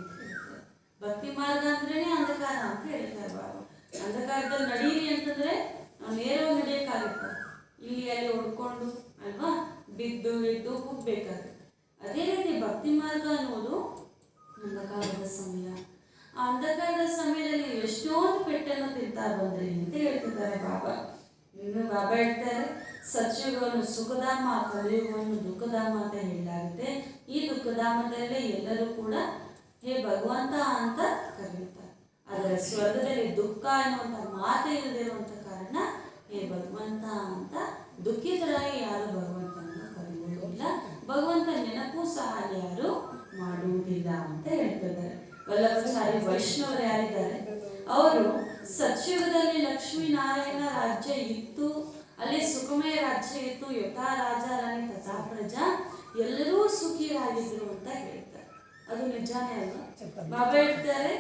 ಭಕ್ತಿ ಮಾರ್ಗ ಅಂದ್ರೇನೆ ಅಂಧಕಾರ ಅಂತ ಹೇಳ್ತಾರೆ ಬಾಬಾ. ಅಂಧಕಾರದಲ್ಲಿ ನಡೀರಿ ಅಂತಂದ್ರೆ ನಾವು ನೇರವಾಗಿ ನಡೆಯಕ್ಕಾಗತ್ತ, ಇಲ್ಲಿ ಅಲ್ಲಿ ಹುಡ್ಕೊಂಡು ಅಲ್ವಾ ಬಿದ್ದು ಎದ್ದು ಹೋಗ್ಬೇಕಾಗುತ್ತೆ. ಅದೇ ರೀತಿ ಭಕ್ತಿ ಮಾರ್ಗ ಅನ್ನೋದು ಅಂಧಕಾರದ ಸಮಯ. ಆ ಅಂಧಕಾರದ ಸಮಯದಲ್ಲಿ ಎಷ್ಟೊಂದು ಪೆಟ್ಟನ್ನು ತಿಂತಾ ಬಂದ್ರಿ ಅಂತ ಹೇಳ್ತಿದ್ದಾರೆ ಬಾಬಾ. ಇನ್ನು ಬಾಬಾ ಹೇಳ್ತಾರೆ ಸತ್ಯುಗವನ್ನು ಸುಖಧಾಮ, ಕಲಿಯುಗವನ್ನು ದುಃಖಧಾಮ ಅಂತ ಹೇಳಲಾಗುತ್ತೆ. ಈ ದುಃಖಧಾಮದಲ್ಲೇ ಎಲ್ಲರೂ ಕೂಡ ಹೇ ಭಗವಂತ ಅಂತ ಕರೆಯುತ್ತಾರೆ. ಆದರೆ ಸ್ವರ್ಗದಲ್ಲಿ ದುಃಖ ಎನ್ನುವಂಥ ಮಾತೆ ಇಲ್ಲದಿರುವಂಥ ಕಾರಣ ಹೇ ಭಗವಂತ ಅಂತ ದುಃಖಿತರಾಗಿ ಯಾರು ಭಗವಂತನನ್ನು ಕರೆಯುವುದಿಲ್ಲ, ಭಗವಂತ ನೆನಪು ಸಹ ಯಾರು ಮಾಡುವುದಿಲ್ಲ ಅಂತ ಹೇಳ್ತಿದ್ದಾರೆ. ವಲ್ಲಭಚಾರಿ ವೈಷ್ಣವರು ಯಾರಿದ್ದಾರೆ ಅವರು ಸತ್ಯುಗದಲ್ಲಿ ಲಕ್ಷ್ಮೀನಾರಾಯಣ ರಾಜ್ಯ ಇತ್ತು, ಅಲ್ಲಿ ಸುಖಮಯ ರಾಜ್ಯ ಇತ್ತು, ಯಥಾ ರಾಜ ರಾಣಿ ತಥಾ ಪ್ರಜಾ, ಎಲ್ಲರೂ ಸುಖಿರಾಗಿದ್ರು ಅಂತ ಹೇಳ್ತಾರೆ. ಅದು ನಿಜಾನೇ ಅಲ್ವಾ? ಬಾಬಾ ಹೇಳ್ತಾರೆ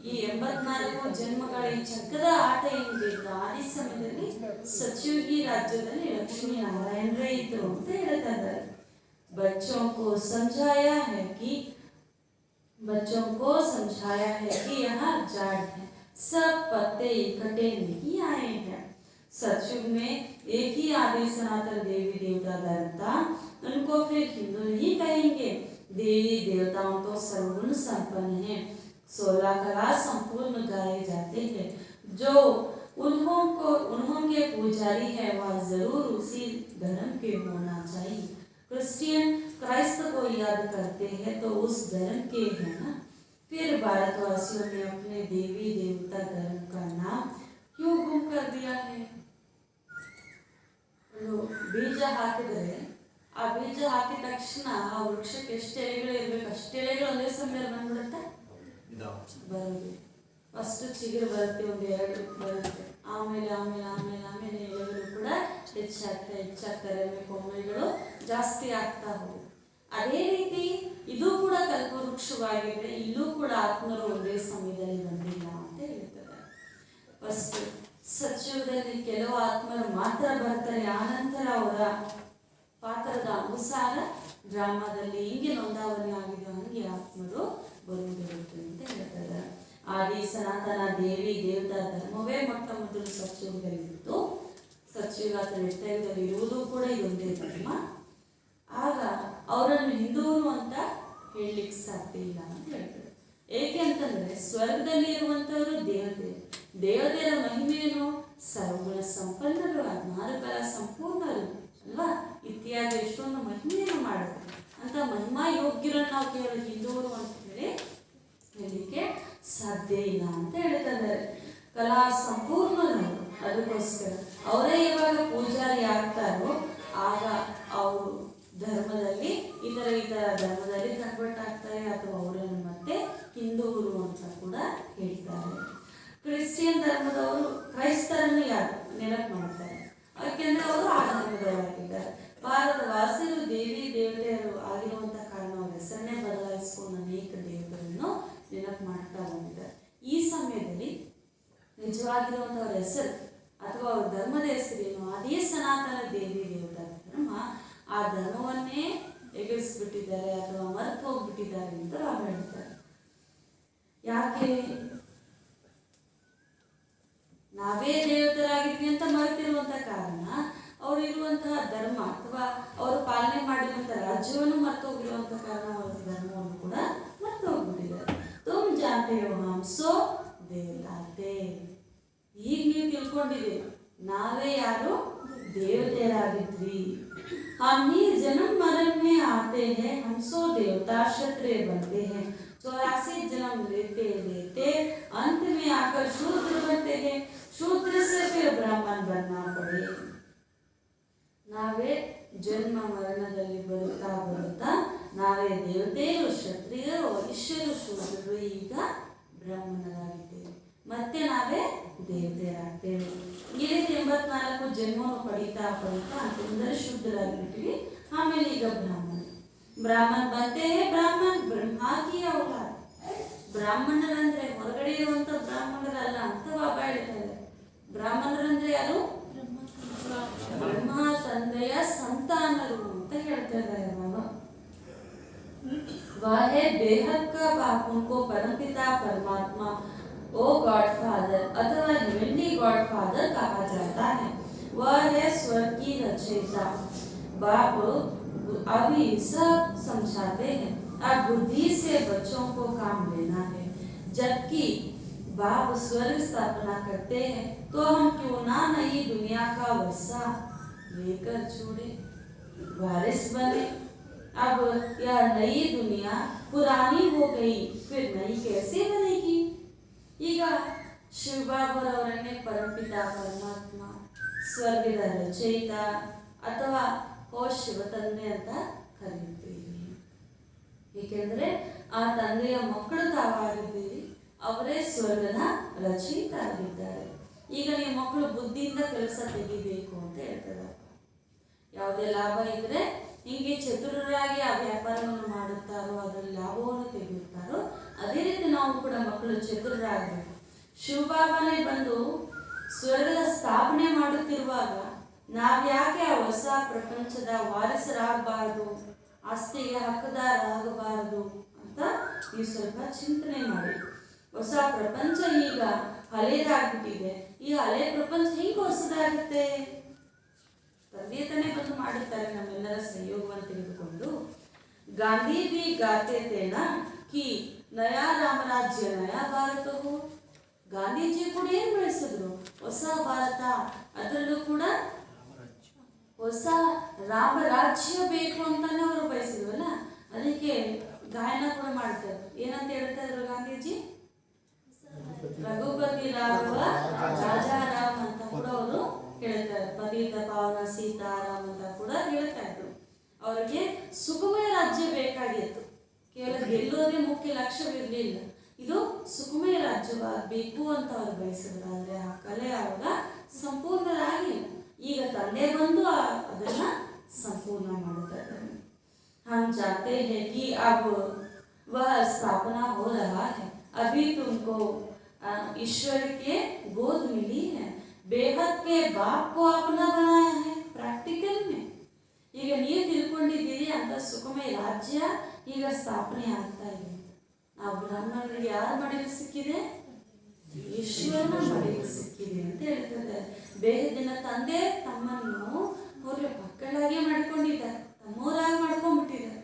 ಈ 84 ಜನ್ಮಗಳ ಈ ಚಕ್ರದ ಆಟ ಏನಿದೆ ಆದಿ ಸಮಯದಲ್ಲಿ ಸತ್ಯುಗಿ ರಾಜ್ಯದಲ್ಲಿ ಲಕ್ಷ್ಮೀ ನಾರಾಯಣರೇ ಇದ್ರು ಅಂತ ಹೇಳ್ತಾ ಇದ್ದಾರೆ. बच्चों को समझाया है कि यहाँ जाड़ है, सब पत्ते इकट्ठे नहीं आए हैं। सतयुग में एक ही आदि सनातन देवी देवता धर्म था, उनको फिर हिंदू नहीं कहेंगे। देवी देवताओं तो सर्वगुण संपन्न हैं, 16 कला संपूर्ण गाए जाते हैं। जो उन्होंने पुजारी है वह जरूर उसी धर्म के होना चाहिए। क्रिश्चियन क्राइस्त को याद करते हैं तो उस धर्म के हैं ना। फिर भारतवासियों ने अपने देवी देवता धर्म का नाम क्यों गुम कर दिया है? ಬೀಜ ಹಾಕಿದರೆ ಆ ಬೀಜ ಹಾಕಿದ ತಕ್ಷಣ ಆ ವೃಕ್ಷಕ್ಕೆ ಎಷ್ಟು ಎಲೆಗಳು ಇರಬೇಕು ಅಷ್ಟು ಎಲೆಗಳು ಒಂದೇ ಸಮಯ ಬಂದ್ಬಿಡುತ್ತೆ, ಬರೋದು. ಫಸ್ಟ್ ಚಿಗುರು ಬರುತ್ತೆ, ಒಂದು 2 ಬರುತ್ತೆ, ಆಮೇಲೆ ಆಮೇಲೆ ಆಮೇಲೆ ಆಮೇಲೆ ಎಲೆಗಳು ಕೂಡ ಹೆಚ್ಚಾಗ್ತಾರೆ, ಕೊಂಬೆಗಳು ಜಾಸ್ತಿ ಆಗ್ತಾ ಹೋಗುತ್ತೆ. ಅದೇ ರೀತಿ ಇದು ಕೂಡ ಕಲ್ಪವೃಕ್ಷವಾಗಿದೆ, ಇಲ್ಲೂ ಕೂಡ ಆತ್ಮರು ಒಂದೇ ಸಮಯದಲ್ಲಿ ಬಂದಿಲ್ಲ ಅಂತ ಹೇಳ್ತಾರೆ. ಫಸ್ಟ್ ಸತ್ಯುಗದಲ್ಲಿ ಕೆಲವು ಆತ್ಮರು ಮಾತ್ರ ಬರ್ತಾರೆ, ಆನಂತರ ಅವರ ಪಾತ್ರದ ಅನುಸಾರ ಡ್ರಾಮಾದಲ್ಲಿ ಹಿಂಗೆ ನೋಂದಾವಣೆ ಆಗಿದೆ ಹಂಗೆ ಆತ್ಮರು ಬರುವುದಿರುತ್ತೆ ಅಂತ ಹೇಳ್ತಾರೆ. ಆದಿ ಸನಾತನ ದೇವಿ ದೇವತಾ ಧರ್ಮವೇ ಮೊಟ್ಟ ಮೊದಲು ಸತ್ಯುಗದಲ್ಲಿತ್ತು. ಸತ್ಯುಗ ತ್ರೇತಾಯುಗದಲ್ಲಿ ಇರುವುದು ಕೂಡ ಇದೊಂದೇ ಧರ್ಮ. ಆಗ ಅವರನ್ನು ಹಿಂದೂರು ಅಂತ ಹೇಳಲಿಕ್ಕೆ ಸಾಧ್ಯ ಇಲ್ಲ ಅಂತ ಹೇಳ್ತಾರೆ. ಏಕೆ ಅಂತಂದ್ರೆ ಸ್ವರ್ಗದಲ್ಲಿ ಇರುವಂತವರು ದೇವತೆಯರ ಮಹಿಮೆಯನ್ನು ಸರ್ವಗುಣ ಸಂಪನ್ನರು, 16 ಕಲಾ ಸಂಪೂರ್ಣರು ಅಲ್ವಾ, ಇತ್ಯಾದಿ ಎಷ್ಟೊಂದು ಮಹಿಮೆಯನ್ನು ಮಾಡುತ್ತೆ ಅಂತ ಮಹಿಮಾ ಯೋಗ್ಯರನ್ನು ನಾವು ಕೇವಲ ಹಿಂದೂರು ಅಂತ ಹೇಳಲಿಕ್ಕೆ ಸಾಧ್ಯ ಇಲ್ಲ ಅಂತ ಹೇಳ್ತಾರೆ. ಕಲಾ ಸಂಪೂರ್ಣರು, ಅದಕ್ಕೋಸ್ಕರ ಅವರೇ ಯಾವಾಗ ಪೂಜಾರಿ ಆಗ್ತಾರೋ ಆಗ ಅವರು ಧರ್ಮದಲ್ಲಿ ಇತರ ಧರ್ಮದಲ್ಲಿ ಕನ್ವರ್ಟ್ ಆಗ್ತಾರೆ, ಅಥವಾ ಅವರನ್ನು ಮತ್ತೆ ಹಿಂದೂರು ಅಂತ ಕೂಡ ಹೇಳ್ತಾರೆ. ಕ್ರಿಶ್ಚಿಯನ್ ಧರ್ಮದವರು ಕ್ರೈಸ್ತರನ್ನು ಯಾರು ನೆನಪು ಮಾಡ್ತಾರೆ, ಯಾಕೆಂದ್ರೆ ಅವರು ಆ ಧರ್ಮದವರಾಗಿದ್ದಾರೆ. ಭಾರತ ವಾಸಿರು ದೇವಿ ದೇವತೆಯರು ಆಗಿರುವಂಥ ಕಾರಣ ಅವರ ಹೆಸರನ್ನೇ ಬದಲಾಯಿಸಿಕೊಂಡು ಅನೇಕ ದೇವತೆಗಳನ್ನು ನೆನಪು ಮಾಡ್ತಾ ಬಂದಿದ್ದಾರೆ. ಈ ಸಮಯದಲ್ಲಿ ನಿಜವಾಗಿರುವಂಥವ್ರ ಹೆಸರು ಅಥವಾ ಅವ್ರ ಧರ್ಮದ ಹೆಸರೇನು, ಅದೇ ಸನಾತನ ದೇವಿ ದೇವತಾ ಧರ್ಮ, ಆ ಧರ್ಮವನ್ನೇ ಎಗರಿಸ್ಬಿಟ್ಟಿದ್ದಾರೆ ಅಥವಾ ಮರೆತು ಹೋಗ್ಬಿಟ್ಟಿದ್ದಾರೆ ಅಂತ ನಾವು ಹೇಳ್ತಾರೆ. ಯಾಕೆ? ನಾವೇ ದೇವತರಾಗಿದ್ವಿ ಅಂತ ಮರೆತಿರುವಂಥ ಕಾರಣ ಅವರು ಇರುವಂತಹ ಧರ್ಮ ಅಥವಾ ಅವರು ಪಾಲನೆ ಮಾಡಿರುವಂಥ ರಾಜ್ಯವನ್ನು ಮರೆತು ಹೋಗಿರುವಂಥ ಕಾರಣ ಅವರ ಧರ್ಮವನ್ನು ಕೂಡ ಮರೆತು ಹೋಗ್ಬಿಟ್ಟಿದ್ದಾರೆ. ತುಮ್ ಜಾನ್ತೆ ಹೋ ಹಮ್ ಸೋ ದೇವತಾತೆ. ಈಗ ನೀವು ತಿಳ್ಕೊಂಡಿದ್ದೀರಿ ನಾವೇ ಯಾರು ದೇವತೆಯರಾಗಿದ್ವಿ. हम ही जन्म मरण में आते हैं, हम सो देवता क्षत्रिय बनते हैं, 84 जन्म लेते लेते अंत में आकर शूद्र बनते हैं, शूद्र से फिर ब्राह्मण बनना पड़े। ನಾವೇ ಜನ್ಮ ಮರಣದಲ್ಲಿ ಬರುತ್ತಾ ಬರುತ್ತಾ ನಾವೇ ದೇವತೆಯರು, ಕ್ಷತ್ರಿಯರು, ವೈಶ್ಯರು, ಶೂದ್ರರು, ಈಗ ಬ್ರಾಹ್ಮಣರಾಗಿದ್ದೇವೆ, ಮತ್ತೆ ನಾವೇ ದೇವತೆಯರಾಗ್ತೇವೆ. ಈ ರೀತಿ 84 ಜನ್ಮವನ್ನು ಪಡೀತಾ ಪಡೀತಾ ಅಂತಂದ್ರೆ ಶುದ್ಧರಾಗಿರ್ತೀವಿ. ಆಮೇಲೆ ಈಗ ಬ್ರಾಹ್ಮಣ बनते हैं। ब्राह्मण ब्रह्मा की औलाद। ಬ್ರಾಹ್ಮಣರಂದ್ರೆ ಹೊರಗಡೆ ಇರುವಂತ ಬ್ರಾಹ್ಮಣರಲ್ಲ ಅಂತ ಬಾಬಾ ಹೇಳ್ತಾರೆ. ಬ್ರಾಹ್ಮಣರಂದ್ರೆ ಯಾರು? ಬ್ರಹ್ಮ ತಂದೆಯ ಸಂತಾನರು ಅಂತ ಹೇಳ್ತಾ ಇದ್ದಾರೆ ಬಾಬಾ. वह है बेहद का बाप, उनको परमपिता परमात्मा ओ गॉड फादर अथवा हेवनली गॉड फादर कहा जाता है। वह है स्वर्ग की रचयिता। बाप अभी सब समझाते हैं, अब बुद्धि से बच्चों को काम लेना है। जबकि बाप स्वर्ग स्थापना करते हैं तो हम क्यों ना नई दुनिया का वर्षा लेकर छोड़े, वारिस बने। अब यह नई दुनिया पुरानी हो गई, फिर नई कैसे बनेगी? ಈಗ ಶಿವಬಾಬರವರನ್ನೇ ಪರಮಪಿತ ಪರಮಾತ್ಮ, ಸ್ವರ್ಗದ ರಚಯಿತ ಅಥವಾ ಓ ಶಿವ ತಂದೆ ಅಂತ ಕರೆಯುತ್ತೀರಿ. ಏಕೆಂದರೆ ಆ ತಂದೆಯ ಮಕ್ಕಳು ತಾವಾಗಿದ್ದೀರಿ, ಅವರೇ ಸ್ವರ್ಗದ ರಚಯಿತ ಆಗಿದ್ದಾರೆ. ಈಗ ನಿಮ್ಮ ಮಕ್ಕಳು ಬುದ್ಧಿಯಿಂದ ಕೆಲಸ ತೆಗಿಬೇಕು ಅಂತ ಹೇಳ್ತಾರೆ. ಯಾವುದೇ ಲಾಭ ಇದ್ರೆ ಹೀಗೆ ಚತುರರಾಗಿ ಆ ವ್ಯಾಪಾರವನ್ನು ಮಾಡುತ್ತಾರೋ, ಅದರಲ್ಲಿ ಲಾಭವನ್ನು ತೆಗೆಯುತ್ತಾರೋ, ಅದೇ ರೀತಿ ನಾವು ಕೂಡ ಮಕ್ಕಳು ಚತುರರಾಗಬೇಕು. ಶಿವಬಾಬಾನೇ ಬಂದು ಸ್ವರ್ಗದ ಸ್ಥಾಪನೆ ಮಾಡುತ್ತಿರುವಾಗ ನಾವ್ಯಾಕೆ ಆ ಹೊಸ ಪ್ರಪಂಚದ ವಾರಸರಾಗಬಾರದು, ಆಸ್ತಿಗೆ ಹಕ್ಕದಾರರಾಗಬಾರದು ಅಂತ ನೀವು ಸ್ವಲ್ಪ ಚಿಂತನೆ ಮಾಡಿ. ಹೊಸ ಪ್ರಪಂಚ ಈಗ ಹಳೆಯದಾಗ್ಬಿಟ್ಟಿದೆ, ಈ ಹಳೆ ಪ್ರಪಂಚ ಹೇಗೆ ಹೊಸದಾಗುತ್ತೆ? ತಂದೆ ತಾನೇ ಬಂದು ಮಾಡುತ್ತಾರೆ ನಮ್ಮೆಲ್ಲರ ಸಹಯೋಗವನ್ನು ತೆಗೆದುಕೊಂಡು. ಗಾಂಧಿ ಬಿ ಗಾತೆ ತೇನ ಕಿ ನಯಾ ರಾಮರಾಜ್ಯ ನಯಾ ಭಾರತ ಹೋ. ಗಾಂಧೀಜಿ ಕೂಡ ಏನ್ ಬೆಳೆಸಿದ್ರು? ಹೊಸ ಭಾರತ, ಅದರಲ್ಲೂ ಕೂಡ ಹೊಸ ರಾಮರಾಜ್ಯ ಬೇಕು ಅಂತಾನೆ ಅವರು ಬಯಸಿದ್ವಲ್ಲ, ಅದಕ್ಕೆ ಗಾಯನ ಕೂಡ ಮಾಡ್ತಾರೆ. ಏನಂತ ಹೇಳ್ತಾ ಇದ್ರು ಗಾಂಧೀಜಿ? ರಘುಪತಿ ರಾಘವ ರಾಜಾರಾಮ್ ಅಂತ ಕೂಡ ಅವರು ಹೇಳ್ತಾರೆ. ಪತಿತ ಪಾವನ ಸೀತಾರಾಮ್ ಅಂತ ಕೂಡ ಹೇಳ್ತಾ ಇದ್ರು. ಅವರಿಗೆ ಸುಖಮಯ ರಾಜ್ಯ ಬೇಕಾಗಿತ್ತು, ಕೇವಲ ಗೆಲ್ಲೋದೇ ಮುಖ್ಯ ಲಕ್ಷ್ಯವಿರಲಿಲ್ಲ. ಇದು ಸುಖಮಯ ರಾಜ್ಯವಾಗಬೇಕು ಅಂತ ಅವರು ಬಯಸಿದ್ರು. ಆದರೆ ಆ ಕಲೆ ಆವಾಗ ಸಂಪೂರ್ಣರಾಗಿಲ್ಲ. ಈಗ ತಂದೆ ಬಂದು ಅದನ್ನ ಸಂಪೂರ್ಣ ಮಾಡ್ತಾ ಇದ್ದಾರೆ. हम चाहते हैं कि अब वह स्थापना हो रहा है, अभी तुमको ईश्वर के गोद मिली है, बेहद के बाप को अपना बनाया है प्रैक्टिकल में. ಈಗ ನೀವು ತಿಳ್ಕೊಂಡಿದ್ದೀರಿ ಅಂತ ಸುಖಮಯ ರಾಜ್ಯ ಈಗ ಸ್ಥಾಪನೆ ಆಗ್ತಾ ಇದೆ. ನಾವು ಬ್ರಾಹ್ಮಣರಿಗೆ ಯಾರ ಮಡಿಲು ಸಿಕ್ಕಿದೆ? ಈಶ್ವರನ ಮಡಿಲು ಸಿಕ್ಕಿದೆ ಅಂತ ಹೇಳ್ತಿದ್ದಾರೆ. ಬೇಹದ್ದಿನ ತಂದೆ ತಮ್ಮನ್ನು ಅವ್ರಿಗೆ ಮಕ್ಕಳಾಗಿ ಮಾಡ್ಕೊಂಡಿದ್ದಾರೆ, ತಮ್ಮವರಾಗಿ ಮಾಡ್ಕೊಂಡ್ಬಿಟ್ಟಿದ್ದಾರೆ.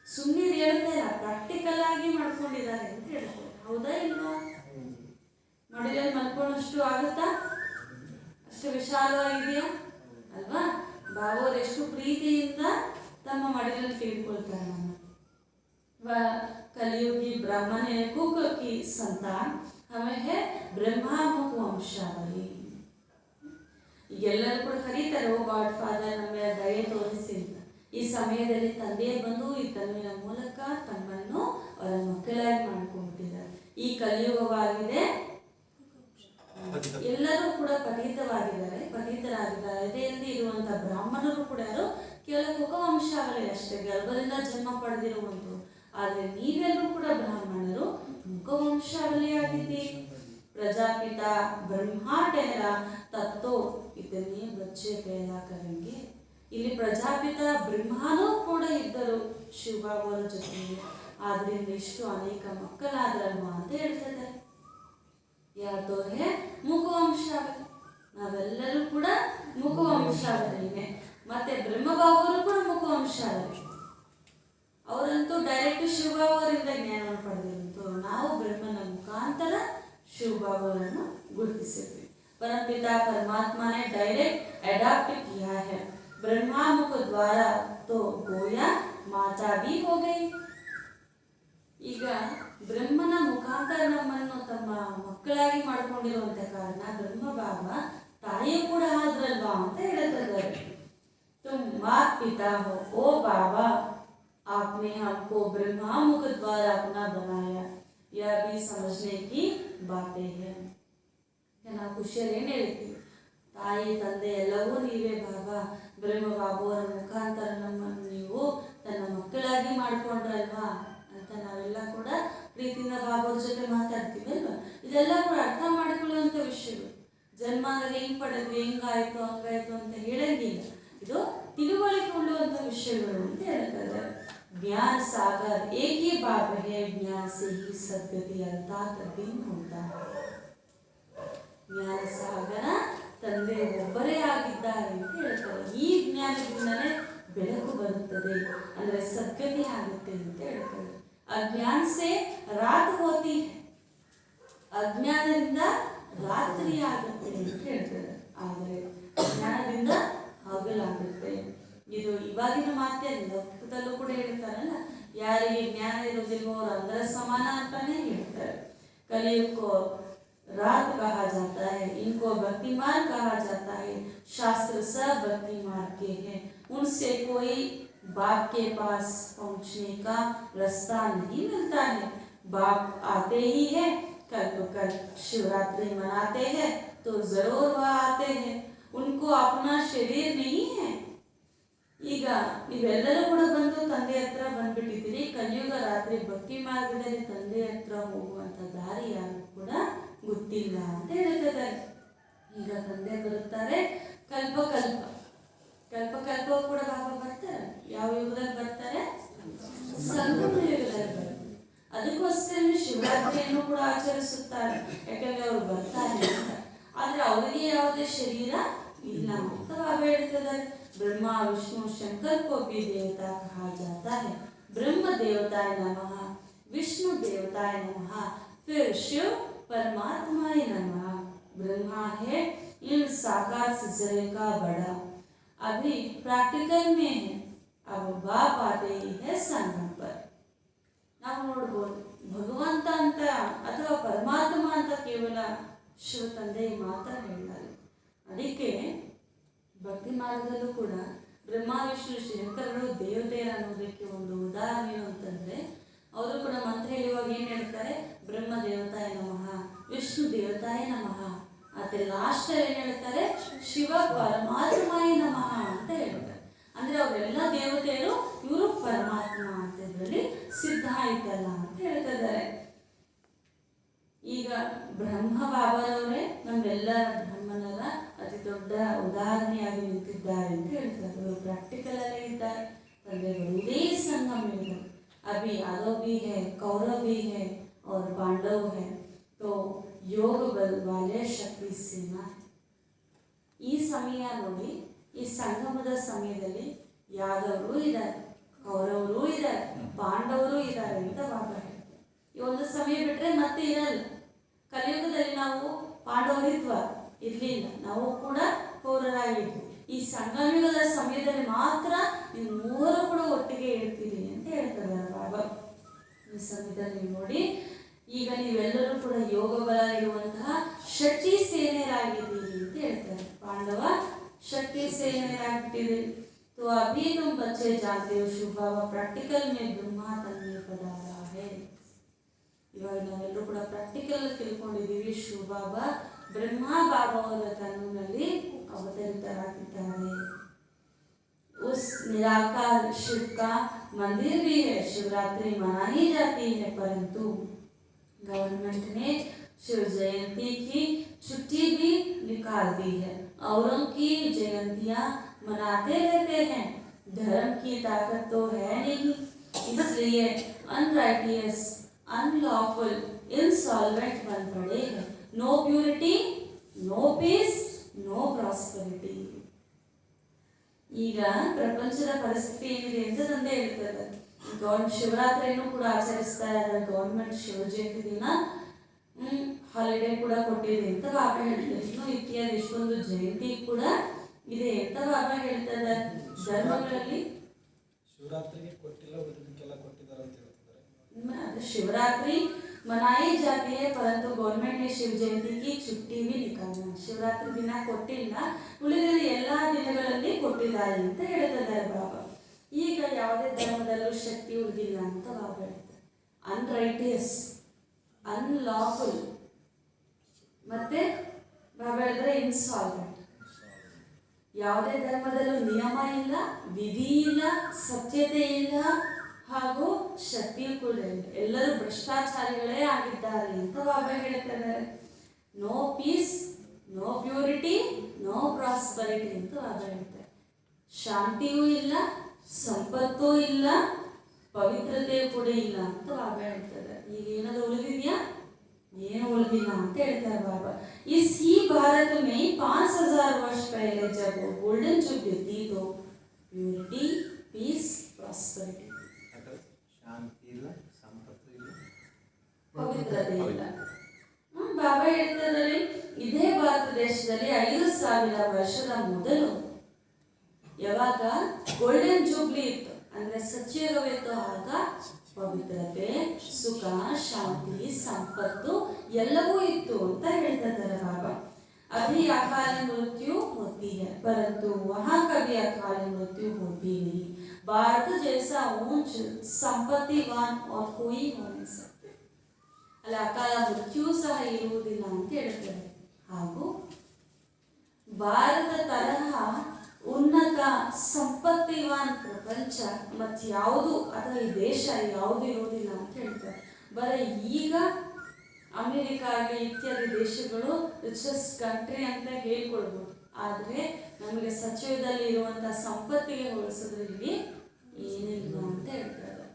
ಸುಮ್ಮನೆ ಹೇಳ್ತಾ ಇಲ್ಲ, ಪ್ರಾಕ್ಟಿಕಲ್ ಆಗಿ ಮಾಡ್ಕೊಂಡಿದ್ದಾರೆ ಅಂತ ಹೇಳ್ತಾರೆ. ಹೌದಾ ಇಲ್ವಾ? ಮಡಿಲಲ್ಲಿ ಮಲ್ಕೊಂಡಷ್ಟು ಆಗುತ್ತಾ? ಅಷ್ಟು ವಿಶಾಲವಾಗಿದೆಯಾ ಅಲ್ವಾ? ಬಾಬೋರು ಎಷ್ಟು ಪ್ರೀತಿಯಿಂದ ತಮ್ಮ ಮಡಿಲಲ್ಲಿ ತೆಗೆದುಕೊಳ್ತಾರೆ ನಮ್ಮ. ಕಲಿಯುಗಿ ಬ್ರಾಹ್ಮಣ ಕುಕ ಕಿ ಸಂತಾನ ಹಮೇ ಹೇ ಬ್ರಹ್ಮಮುಖ ವಂಶಾವಳಿ. ಈಗೆಲ್ಲರೂ ಕೂಡ ಕರೀತಾರೆ, ಓ ಗಾಡ್ ಫಾದರ್ ನಮ್ಮ ದಯೆ ತೋರಿಸಿ ಅಂತ. ಈ ಸಮಯದಲ್ಲಿ ತಂದೆ ಬಂದು ಈ ತನ್ವಿನ ಮೂಲಕ ತಮ್ಮನ್ನು ಅವರ ಮಕ್ಕಳಾಗಿ ಮಾಡ್ಕೊಂಡ್ಬಿಟ್ಟಿದ್ದಾರೆ. ಈ ಕಲಿಯುಗವಾಗಿದೆ, ಎಲ್ಲರೂ ಕೂಡ ಪತಿತರಾಗಿದ್ದಾರೆ. ಎದೆಯಲ್ಲಿ ಇರುವಂತ ಬ್ರಾಹ್ಮಣರು ಕೂಡ ಯಾರು? ಕೇವಲ ಮುಖವಂಶಾವಳಿ ಅಷ್ಟೇ, ಗರ್ಭದಿಂದ ಜನ್ಮ ಪಡೆದಿರುವಂತ. ಆದರೆ ನೀವೆಲ್ಲರೂ ಕೂಡ ಬ್ರಾಹ್ಮಣರು ಮುಖವಂಶಾವಳಿಯಾಗಿದ್ದೀರಿ. ಪ್ರಜಾಪಿತ ಬ್ರಹ್ಮಾ ಟೆಹರಾ ತಬ್ ತೋ ಇತನೇ ಬಚ್ಚೆ ಪೈದಾ ಕರೆಂಗೆ. ಇಲ್ಲಿ ಪ್ರಜಾಪಿತ ಬ್ರಹ್ಮನೂ ಕೂಡ ಇದ್ದರು ಶಿವಬಾಬರ ಜೊತೆಗೆ. ಆದ್ರಿಂದ ಇಷ್ಟು ಅನೇಕ ಮಕ್ಕಳಾದ್ರಲ್ವಾ ಅಂತ ಹೇಳ್ತಿದ್ದಾರೆ. ಯಾತೋ ಹೇ ಮುಖವಂಶಾವಳಿ, ನಾವೆಲ್ಲರೂ ಕೂಡ ಮುಖವಂಶಾವಳಿನೇ. ಮತ್ತೆ ಬ್ರಹ್ಮಬಾಬರು ಕೂಡ ಮುಖವಂಶಾವಳಿ. ಅವರಂತೂ ಡೈರೆಕ್ಟ್ ಶಿವಬಾಬರಿಂದ ಜ್ಞಾನವನ್ನು ಪಡೆದಿರುತ್ತೋ, ನಾವು ಬ್ರಹ್ಮನ ಮುಖಾಂತರ ಶಿವಬಾಬರನ್ನು ಗುರುತಿಸಿದ್ವಿ. परमपिता परमात्मा ने डायरेक्ट अडॉप्ट किया है। ब्रह्मा मुख द्वारा तो गोया माता भी हो गई. ಈಗ ಬ್ರಹ್ಮನ ಮುಖಾಂತರ ನಮ್ಮನ್ನು ತಮ್ಮ ಮಕ್ಕಳಾಗಿ ಮಾಡ್ಕೊಂಡಿರುವಂತ ಕಾರಣ ಬ್ರಹ್ಮ ಬಾಬಾ ತಾಯಿಯೂ ಕೂಡ ಆದ್ರಲ್ವಾ ಅಂತ ಹೇಳ್ತಿದ್ದಾರೆ. तुम मात पिता हो ओ बाबा, आपने हमको ब्रह्मा मुख द्वारा अपना बनाया, यह भी समझने की बातें हैं. ನಾವು ಖುಷಿಯಲ್ಲಿ ಏನು ಹೇಳ್ತೀವಿ, ತಾಯಿ ತಂದೆ ಎಲ್ಲವೂ ನೀವೇ ಬಾಬಾ, ಬ್ರಹ್ಮ ಬಾಬುವರ ಮುಖಾಂತರ ನಮ್ಮನ್ನು ನೀವು ತನ್ನ ಮಕ್ಕಳಾಗಿ ಮಾಡ್ಕೊಂಡ್ರಲ್ವಾ ಅಂತ ನಾವೆಲ್ಲ ಕೂಡ ಪ್ರೀತಿಯಿಂದ ಬಾಬಾವ್ರ ಜೊತೆ ಮಾತಾಡ್ತೀವಲ್ವಾ. ಇದೆಲ್ಲ ಕೂಡ ಅರ್ಥ ಮಾಡಿಕೊಳ್ಳುವಂಥ ವಿಷಯಗಳು. ಜನ್ಮ ಅಂದರೆ ಹೆಂಗ್ ಪಡೆದ್ವಿ, ಹೆಂಗಾಯ್ತು ಹಂಗಾಯ್ತು ಅಂತ ಹೇಳಂಗಿಲ್ಲ. ಇದು ತಿಳುವಳಿಕೆ ಉಳ್ಳುವಂಥ ವಿಷಯಗಳು ಅಂತ ಹೇಳ್ತಾರೆ. ज्ञान सागर एक ही बाप है, ज्ञान से ही सद्गति अर्थात दिन होता है. ಜ್ಞಾನ ಸಾಗರ ತಂದೆ ಒಬ್ಬರೇ ಆಗಿದ್ದಾರೆ ಅಂತ ಹೇಳ್ತಾರೆ. ಈ ಜ್ಞಾನದಿಂದಲೇ ಬೆಳಕು ಬರುತ್ತದೆ, ಅಂದ್ರೆ ಸದ್ಗತಿ ಆಗುತ್ತೆ ಅಂತ ಹೇಳ್ತಾರೆ. ಅಜ್ಞಾನ ಸೇ ರಾತ್ ಹೋತಿ, ಅಜ್ಞಾನದಿಂದ ರಾತ್ರಿ ಆಗುತ್ತೆ ಅಂತ ಹೇಳ್ತಾರೆ. ಆದರೆ ಜ್ಞಾನದಿಂದ ಹಗಲಾಗುತ್ತೆ. ಇದು ಇವಾಗಿನ ಮಾತೇ ಲೋಕದಲ್ಲೂ ಕೂಡ ಹೇಳ್ತಾರಲ್ಲ, ಯಾರಿಗೆ ಜ್ಞಾನ ಇರೋದಿಲ್ವೋ ಅವರು ಅಂದರ ಸಮಾನ ಅಂತಾನೆ ಹೇಳ್ತಾರೆ. ಕಲಿಯುಗಕ್ಕೋ रात कहा जाता है, इनको भक्तिमान कहा जाता है. शास्त्र सब भक्ति मार्ग के हैं, उनसे कोई बाप के पास पहुंचने का रास्ता नहीं मिलता है. बाप आते ही है, कल्प कल्प शिवरात्रि मनाते हैं तो जरूर वह आते हैं. उनको अपना शरीर नहीं है. ಈಗ ನೀವೆಲ್ಲರೂ ಕೂಡ ಬಂದು ತಂದೆ ಹತ್ರ ಬಂದ್ಬಿಟ್ಟಿದ್ದೀರಿ. ಕಲಿಯುಗ ರಾತ್ರಿ ಭಕ್ತಿ ಮಾರ್ಗದಲ್ಲಿ ತಂದೆ ಹತ್ರ ಹೋಗುವಂತ ದಾರಿ ಯಾರು ಕೂಡ ಗೊತ್ತಿಲ್ಲ ಅಂತ ಹೇಳ್ತಿದ್ದಾರೆ. ಈಗ ತಂದೆ ಬರುತ್ತಾರೆ ಕಲ್ಪ ಕಲ್ಪ, ಕಲ್ಪ ಕಲ್ಪ ಕೂಡ ಬಾಬಾ ಬರ್ತಾರೆ. ಯಾವ ಯುಗದಲ್ಲಿ ಬರ್ತಾರೆ? ಸಂಗಮ ಯುಗದಲ್ಲಿ ಬರ್ತಾರೆ. ಅದಕ್ಕೋಸ್ಕರ ಶಿವರಾತ್ರಿಯನ್ನು ಕೂಡ ಆಚರಿಸುತ್ತಾರೆ, ಯಾಕಂದ್ರೆ ಅವರು ಬರ್ತಾರೆ ಅಂತ. ಆದ್ರೆ ಅವರಿಗೆ ಯಾವುದೇ ಶರೀರ ಇಲ್ಲ ಅಂತ ಬಾಬಾ ಹೇಳ್ತಿದ್ದಾರೆ. ब्रह्मा विष्णु शंकर को भी देवता कहा जाता है. ब्रह्म देवताय नमः, विष्णु देवताय नमः, फिर शिव परमात्माय नमः. ब्रह्मा है इन साकार सिलसिले का बड़ा, अभी प्रैक्टिकल में है, अब बाप आते ही है संगम पर. ನಾವು ನೋಡ್ಬೋದು, ಭಗವಂತ ಅಂತ ಅಥವಾ ಪರಮಾತ್ಮ ಅಂತ ಕೇವಲ ಶಿವ ತಂದೆ ಮಾತ್ರ ಹೇಳಿದ್ದಾರೆ. ಅದಕ್ಕೆ ಭಕ್ತಿ ಮಾರ್ಗದಲ್ಲೂ ಕೂಡ ಬ್ರಹ್ಮ ವಿಷ್ಣು ಶಂಕರರು ದೇವತೆಯರು ಅನ್ನೋದಕ್ಕೆ ಒಂದು ಉದಾಹರಣೆ ಏನು ಅಂತಂದ್ರೆ, ಅವರು ಕೂಡ ಮಂತ್ರ ಹೇಳುವಾಗ ಏನ್ ಹೇಳ್ತಾರೆ? ಬ್ರಹ್ಮ ದೇವತಾಯ ನಮಃ, ವಿಷ್ಣು ದೇವತಾಯ ನಮಃ, ಮತ್ತೆ ಲಾಸ್ಟ್ ಏನ್ ಹೇಳ್ತಾರೆ? ಶಿವ ಪರಮಾತ್ಮಾಯ ನಮಃ ಅಂತ ಹೇಳ್ತಾರೆ. ಅಂದ್ರೆ ಅವರೆಲ್ಲ ದೇವತೆಯರು, ಇವರು ಪರಮಾತ್ಮ ಅಂತ ಇದರಲ್ಲಿ ಸಿದ್ಧ ಆಯ್ತಲ್ಲ ಅಂತ ಹೇಳ್ತಿದ್ದಾರೆ. ಈಗ ಬ್ರಹ್ಮ ಬಾಬಾರವರೇ ನಮ್ಮೆಲ್ಲರ ಬ್ರಹ್ಮನರ ಅತಿ ದೊಡ್ಡ ಉದಾಹರಣೆಯಾಗಿ ನಿಂತಿದ್ದಾರೆ ಅಂತ ಹೇಳ್ತಾರೆ. ಅವರು ಪ್ರಾಕ್ಟಿಕಲ್ ಅಲ್ಲೇ ಇದ್ದಾರೆ. ತಂದೆ ಬರುವುದೇ ಸಂಗಮ ಇದೆ. अभी यादव भी है, कौरव भी है और पांडव है, तो योग बल वाले शक्ति सेना है. ಈ ಸಮಯ ನೋಡಿ, ಈ ಸಂಗಮದ ಸಮಯದಲ್ಲಿ ಯಾದವರು ಇದ್ದಾರೆ, ಕೌರವರು ಇದ್ದಾರೆ, ಪಾಂಡವರು ಇದ್ದಾರೆ ಅಂತ ಬಾಬಾ ಹೇಳ್ತಾರೆ. ಈ ಒಂದು ಸಮಯ ಬಿಟ್ರೆ ಮತ್ತೆ ಇರಲ್ಲ. ಕಲಿಯುಗದಲ್ಲಿ ನಾವು ಪಾಂಡವರಿದ್ವ? ಇರಲಿಲ್ಲ. ನಾವು ಕೂಡ ಕೌರರಾಗಿದ್ವಿ. ಈ ಸಂಗಮಯುಗದ ಸಮಯದಲ್ಲಿ ಮಾತ್ರ ನೀವು ಮೂವರು ಕೂಡ ಒಟ್ಟಿಗೆ ಇರ್ತೀರಿ ಅಂತ ಹೇಳ್ತಾರೆ ಬಾಬಾ. ಈ ಸಮಯದಲ್ಲಿ ನೋಡಿ, ಈಗ ನೀವೆಲ್ಲರೂ ಕೂಡ ಯೋಗ ಬಲ ಇರುವಂತಹ ಶಕ್ತಿ ಸೇನೆಯರಾಗಿದ್ದೀರಿ ಅಂತ ಹೇಳ್ತಾರೆ. ಪಾಂಡವ ಶಕ್ತಿ ಸೇನೆಯರಾಗಿದ್ದೀರಿ. तो अभी तुम बच्चे जानते हो शिव बाबा प्रैक्टिकल में ब्रह्मा तन्मे पधारा है. ಇವಾಗ ನಾವೆಲ್ಲರೂ ಕೂಡ ಪ್ರಾಕ್ಟಿಕಲ್ ತಿಳ್ಕೊಂಡಿದ್ದೀವಿ. ಶಿವ ಬಾಬಾ ಬ್ರಹ್ಮ ಬಾಬಾ ಅವರ ತನ್ನಲ್ಲಿ ಅವತರಿತರಾಗಿದ್ದಾರೆ. उस निराकार शिव का मंदिर भी है, शिवरात्रि मनाई जाती है, परंतु गवर्नमेंट ने शिव जयंती की छुट्टी भी निकाल दी है. औरों की जयंतियां मनाते रहते हैं. धर्म की ताकत तो है नहीं, इसलिए अनराइटियस, अनलॉफुल, इंसॉल्वेंट बन पड़े हैं. No purity, no peace, no prosperity. ಈಗ ಪ್ರಪಂಚದ ಪರಿಸ್ಥಿತಿ ಏನಿದೆ ಅಂತ ತಂದೆ ಹೇಳ್ತಾರೆ. ಶಿವರಾತ್ರಿಯನ್ನು ಕೂಡ ಆಚರಿಸ್ತಾ ಇದ್ದಾರೆ. ಗೌರ್ಮೆಂಟ್ ಶಿವ ಜಯಂತಿ ದಿನ ಹಾಲಿಡೇ ಕೂಡ ಕೊಟ್ಟಿದೆ ಅಂತ ಬಾಬಾ ಹೇಳ್ತಾರೆ. ಇನ್ನು ಇತ್ಯಾದಿ ಎಷ್ಟೊಂದು ಜಯಂತಿ ಕೂಡ ಇದೆ ಅಂತ ಬಾಬಾ ಹೇಳ್ತಾರೆ. ಧರ್ಮಗಳಲ್ಲಿ ಶಿವರಾತ್ರಿಗೆ ಕೊಟ್ಟಿಲ್ಲ, ಉಳಿದಕ್ಕೆಲ್ಲ ಕೊಟ್ಟಿದ್ದಾರೆ ಅಂತ ಹೇಳ್ತಿದ್ದಾರೆ. ಅದು शिवरात्रि मनाई जाती है, परंतु गवर्नमेंट ने शिव जयंती की छुट्टी भी निकाला. ಶಿವರಾತ್ರಿ ದಿನ ಕೊಟ್ಟಿಲ್ಲ, ಉಳಿದ ಎಲ್ಲ ದಿನಗಳಲ್ಲಿ ಕೊಟ್ಟಿದ್ದಾರೆ ಅಂತ ಹೇಳ್ತಿದ್ದಾರೆ ಬಾಬಾ. ಈಗ ಯಾವುದೇ ಧರ್ಮದಲ್ಲೂ ಶಕ್ತಿ ಉಳಿದಿಲ್ಲ ಅಂತ ಬಾಬಾ ಹೇಳ್ತಾರೆ. ಅನ್ರೈಟಿಯಸ್, ಅನ್ಲಾಫುಲ್, ಮತ್ತೆ ಬಾಬಾ ಹೇಳಿದ್ರೆ ಇನ್ಸಾಲ್ವೆಂಟ್. ಯಾವುದೇ ಧರ್ಮದಲ್ಲೂ ನಿಯಮ ಇಲ್ಲ, ವಿಧಿ ಇಲ್ಲ, ಸತ್ಯತೆ ಇಲ್ಲ, ಹಾಗೂ ಶಕ್ತಿಯೂ ಕೂಡ ಇಲ್ಲ. ಎಲ್ಲರೂ ಭ್ರಷ್ಟಾಚಾರಿಗಳೇ ಆಗಿದ್ದಾರೆ ಅಂತ ಬಾಬಾ ಹೇಳ್ತಿದ್ದಾರೆ. No peace, no purity, no prosperity ಅಂತ ಬಾಬಾ ಹೇಳ್ತಾರೆ. ಶಾಂತಿಯೂ ಇಲ್ಲ, ಸಂಪತ್ತೂ ಇಲ್ಲ, ಪವಿತ್ರತೆಯೂ ಕೂಡ ಇಲ್ಲ ಅಂತ ಬಾಬಾ ಹೇಳ್ತಾರೆ. ಈಗ ಏನಾದರೂ ಉಳಿದಿದೆಯಾ? ಏನು ಉಳಿದಿಲ್ಲ ಅಂತ ಹೇಳ್ತಾರೆ ಬಾಬಾ. इसी भारत में 5000 वर्ष पहले जब गोल्डन जुबली थी तो प्यूरिटी, पीस, प्रॉस्पेरिटी, ಶಾಂತಿ ಇಲ್ಲ, ಸಂಪತ್ತು ಇಲ್ಲ, ಪವಿತ್ರತೆ ಇಲ್ಲ. ಬಾಬಾ ಹೇಳ್ತಿದ್ದಾರೆ, ಇದೇ ಭಾರತ ದೇಶದಲ್ಲಿ 5000 ವರ್ಷದ ಮೊದಲು ಯಾವಾಗ ಗೋಲ್ಡನ್ ಜೂಬ್ಲಿ ಇತ್ತು, ಅಂದ್ರೆ ಸತ್ಯಯುಗವಿತ್ತು, ಆಗ ಪವಿತ್ರತೆ, ಸುಖ, ಶಾಂತಿ, ಸಂಪತ್ತು ಎಲ್ಲವೂ ಇತ್ತು ಅಂತ ಹೇಳ್ತಿದ್ದಾರೆ ಬಾಬಾ. अभी अकाल मृत्यु होती है, परंतु वहाँ कभी अकाल मृत्यु होती नहीं. भारत जैसा ऊंच संपत्तिवान और कोई हो नहीं सकते. ಅಲ್ಲಿ ಅಕಾಲ ಮೃತ್ಯು ಸಹ ಇರುವುದಿಲ್ಲ ಅಂತ ಹೇಳ್ತಾರೆ. ಹಾಗೂ ಭಾರತ ತರಹ ಉನ್ನತ ಸಂಪತ್ತಿವಾನ್ ಪ್ರಪಂಚ ಮತ್ತು ಯಾವುದು ಅಥವಾ ಈ ದೇಶ ಯಾವುದು ಇರುವುದಿಲ್ಲ ಅಂತ ಹೇಳ್ತಾರೆ. ಬರೀ ಈಗ ಅಮೆರಿಕ ಆಗಲಿ ಇತ್ಯಾದಿ ದೇಶಗಳು ರಿಚೆಸ್ಟ್ ಕಂಟ್ರಿ ಅಂತ ಹೇಳ್ಕೊಳ್ಬೋದು, ಆದರೆ ನಮಗೆ ಸಚಿವದಲ್ಲಿ ಇರುವಂಥ ಸಂಪತ್ತಿಗೆ ಹೋಲಿಸಿದ್ರೆ ಇಲ್ಲಿ ಏನಿಲ್ಲ ಅಂತ ಹೇಳ್ತಾರೆ.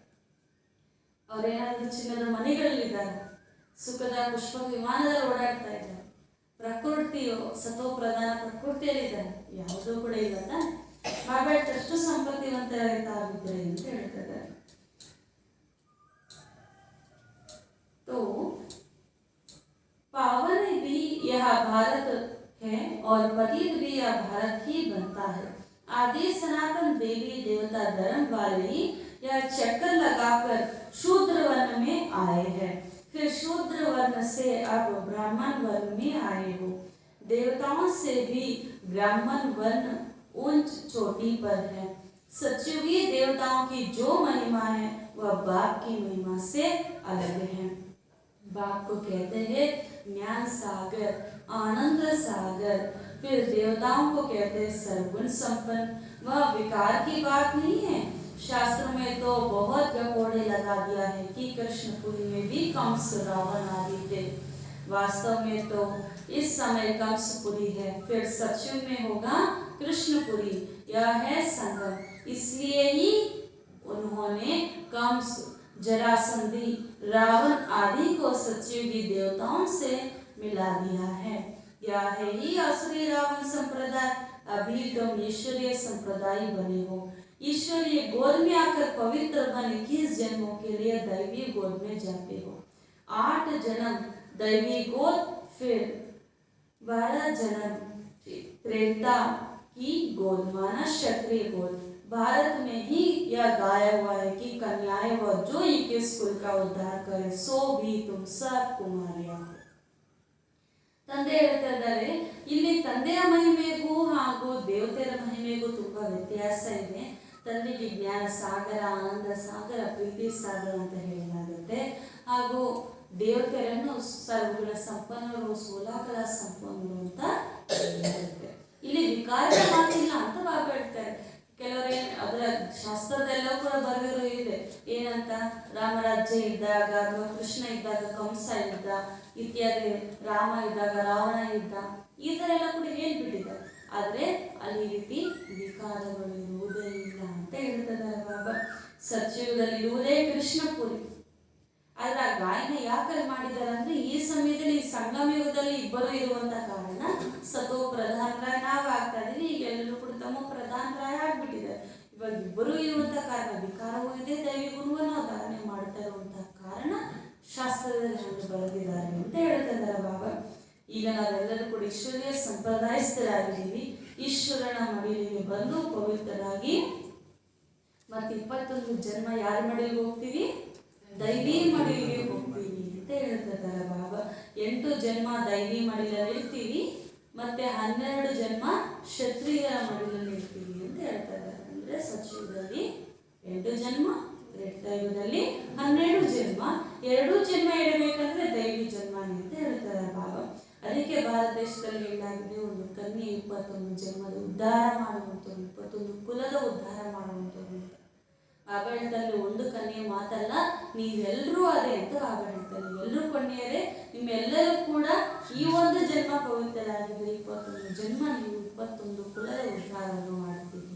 ಅವರೇನಾದರೂ ಚಿನ್ನದ ಮನೆಗಳಲ್ಲಿದ್ದಾರೆ, ಸುಖದ ಪುಷ್ಪ ವಿಮಾನದಲ್ಲಿ ಓಡಾಡ್ತಾ ಇದ್ದಾರೆ, ಪ್ರಕೃತಿಯು ಸತೋ ಪ್ರಧಾನ ಪ್ರಕೃತಿಯಲ್ಲಿದ್ದಾರೆ, ಯಾವುದೂ ಕೂಡ ಇಲ್ಲ. ಬಾಬಾಟಷ್ಟು ಸಂಪತ್ತಿವಂತರಾಗಿದ್ದಾರೆ ಅಂತ ಹೇಳ್ತಾರೆ. तो पावन भी यह भारत है और पतित भी यह भारत ही बनता है. आदि सनातन देवी देवता धर्म वाले यह चक्कर लगाकर शूद्र वर्ण में आए हैं, फिर शूद्र वर्ण से अब ब्राह्मण वर्ण में आए हो. देवताओं से भी ब्राह्मण वर्ण उच्च चोटी पर है. सतयुगी देवताओं की जो महिमा है वह बाप की महिमा से अलग है. बाप को कहते हैं ज्ञान सागर, आनंद सागर. फिर देवताओं को कहते हैं सर्वगुण संपन्न. वह विकार की बात नहीं है. शास्त्रों में तो बहुत गपोड़े लगा दिया है कि कृष्णपुरी में भी कंस रावण आदि थे. वास्तव में तो इस समय कंसपुरी है, फिर सतयुग में होगा कृष्णपुरी. यह है संगम, इसलिए ही उन्होंने कंस, जरासंधी, रावण आदि को सतयुगी देवताओं से मिला दिया है. यह है ही असुरी रावण संप्रदाय. अभी तुम ईश्वरीय संप्रदाय बने हो. ईश्वरीय गोद में आकर पवित्र बन 21 जन्मों के लिए दैवी गोद में जाते हो. 8 जन्म दैवी गोद, फिर 12 जन्म त्रेता की गोद माना क्षत्रिय गोद. भारत में ही यह गाया हुआ है कि कन्याएं व जो 21 कुल का उद्धार करे सो भी तुम सब कुमारिया हो. ತಂದೆ ಹೇಳ್ತಾ ಇದ್ದಾರೆ, ಇಲ್ಲಿ ತಂದೆಯ ಮಹಿಮೆಗೂ ಹಾಗೂ ದೇವತೆಯ ಮಹಿಮೆಗೂ ತುಂಬಾ ವ್ಯತ್ಯಾಸ ಇದೆ. ತಂದೆಗೆ ಜ್ಞಾನ ಸಾಗರ, ಆನಂದ ಸಾಗರ, ಪ್ರೀತಿ ಸಾಗರ ಅಂತ ಹೇಳಲಾಗುತ್ತೆ. ಹಾಗೂ ದೇವತೆಯರನ್ನು ಸರ್ವಗುಣ ಸಂಪನ್ನರು, ಸೋಲಾಕಲ ಸಂಪನ್ನರು ಅಂತ ಹೇಳಲಾಗುತ್ತೆ. ಇಲ್ಲಿ ವಿಕಾರದ ಮಾತಿಲ್ಲ ಅಂತ ಬಾಬಾ ಹೇಳ್ತಾರೆ. ಕೆಲವರೇ ಅದರ ಶಾಸ್ತ್ರದೆಲ್ಲ ಕೂಡ ಬರೆದಿರೋ ಇದೆ. ಏನಂತ, ರಾಮರಾಜ್ಯ ಇದ್ದಾಗ ಅಥವಾ ಕೃಷ್ಣ ಇದ್ದಾಗ ಕಂಸ ಇದ್ದ, ಇತ್ಯಾದಿ ರಾಮ ಇದ್ದಾಗ ರಾವಣ ಇದ್ದ, ಈ ಥರ ಎಲ್ಲ ಕೂಡ ಹೇಳ್ಬಿಟ್ಟಿದ್ದಾರೆ. ಆದರೆ ಅಲ್ಲಿ ಈ ರೀತಿ ವಿಕಾರಗಳು ಇರುವುದೇ ಇಲ್ಲ ಅಂತ ಹೇಳ್ತಿದ್ದಾರೆ ಬಾಬಾ. ಸತ್ಯಯುಗದಲ್ಲಿ ಇರುವುದೇ ಕೃಷ್ಣಪುರಿ. ಆದ್ರೆ ಆ ಗಾಯನ ಯಾಕಲ್ಲಿ ಮಾಡಿದ್ದಾರೆ ಅಂದ್ರೆ, ಈ ಸಮಯದಲ್ಲಿ ಈ ಸಂಗಮ ಯುಗದಲ್ಲಿ ಇಬ್ಬರು ಇರುವಂತ ಕಾರಣ ಸತೋ ಪ್ರಧಾನರಾಯ ನಾವು ಆಗ್ತಾ ಇದೀವಿ. ಈಗ ಎಲ್ಲರೂ ಕೂಡ ತಮ್ಮ ಪ್ರಧಾನರಾಯ ಆಗ್ಬಿಟ್ಟಿದ್ದಾರೆ. ಇವಾಗ ಇಬ್ಬರು ಇರುವಂತ ಕಾರಣ ವಿಕಾರವೂ ಇದೆ, ದೈವಿ ಗುಣವನ್ನು ಧಾರಣೆ ಮಾಡ್ತಾ ಇರುವಂತ ಕಾರಣ ಶಾಸ್ತ್ರದಲ್ಲಿ ಬರೆದಿದ್ದಾರೆ ಅಂತ ಹೇಳ್ತಿದ್ದಾರೆ ಬಾಬಾ. ಈಗ ನಾವೆಲ್ಲರೂ ಕೂಡ ಈಶ್ವರೀಯ ಸಂಪ್ರದಾಯಸ್ಥರಾಗಿದ್ದೀವಿ. ಈಶ್ವರನ ಮಡಿಲಿಗೆ ಬಂದು ಪವಿತ್ರರಾಗಿ ಮತ್ತೆ 21 ಜನ್ಮ ಯಾರ ಮಡಿಲಿಗೆ ಹೋಗ್ತೀವಿ? ದೈವಿ ಮಡಿಲಿಗೆ ಹೋಗ್ತೀವಿ ಅಂತ ಹೇಳ್ತಿದ್ದಾರೆ ಬಾಬಾ. 8 ಜನ್ಮ ದೈವಿ ಮಡಿಲಲ್ಲಿ ಇರ್ತೀವಿ, ಮತ್ತೆ 12 ಜನ್ಮ ಕ್ಷತ್ರಿಯರ ಮಡಿಲಲ್ಲಿ ಇರ್ತೀವಿ ಅಂತ ಹೇಳ್ತಾ ಇದ್ದಾರೆ. ಅಂದ್ರೆ ಸತ್ಯುಗದಲ್ಲಿ 8 ಜನ್ಮ, ತ್ರೇತಾಯುಗದಲ್ಲಿ 12 ಜನ್ಮ. 2 ಜನ್ಮ ಇಡಬೇಕಂದ್ರೆ ದೈವಿ ಜನ್ಮನೇ ಅಂತ ಹೇಳ್ತಾರೆ ಬಾಬಾ. ಅದಕ್ಕೆ ಭಾರತ ದೇಶದಲ್ಲಿ ಹೇಳಲಾಗಿದೆ, ಒಂದು ಕನ್ಯೆ 21 ಜನ್ಮದ ಉದ್ಧಾರ ಮಾಡುವಂಥದ್ದು, 21 ಕುಲದ ಉದ್ಧಾರ ಮಾಡುವಂಥದ್ದು ಅಂತ. ಬಾಬಾ ಹೇಳ್ತಾರೆ ಒಂದು ಕನ್ಯೆ ಮಾತಲ್ಲ, ನೀವೆಲ್ಲರೂ ಅದೇ ಅಂತ ಬಾಬಾ ಹೇಳ್ತಾರೆ. ನೀವೆಲ್ಲರೂ ಕನ್ಯೆಯರೇ, ನಿಮ್ಮೆಲ್ಲರೂ ಕೂಡ ಈ ಒಂದು ಜನ್ಮ ಪವಿತ್ರರಾಗಿದ್ರೆ 21 ಜನ್ಮ ನೀವು 21 ಕುಲದ ಉದ್ಧಾರವನ್ನು ಮಾಡ್ತೀವಿ.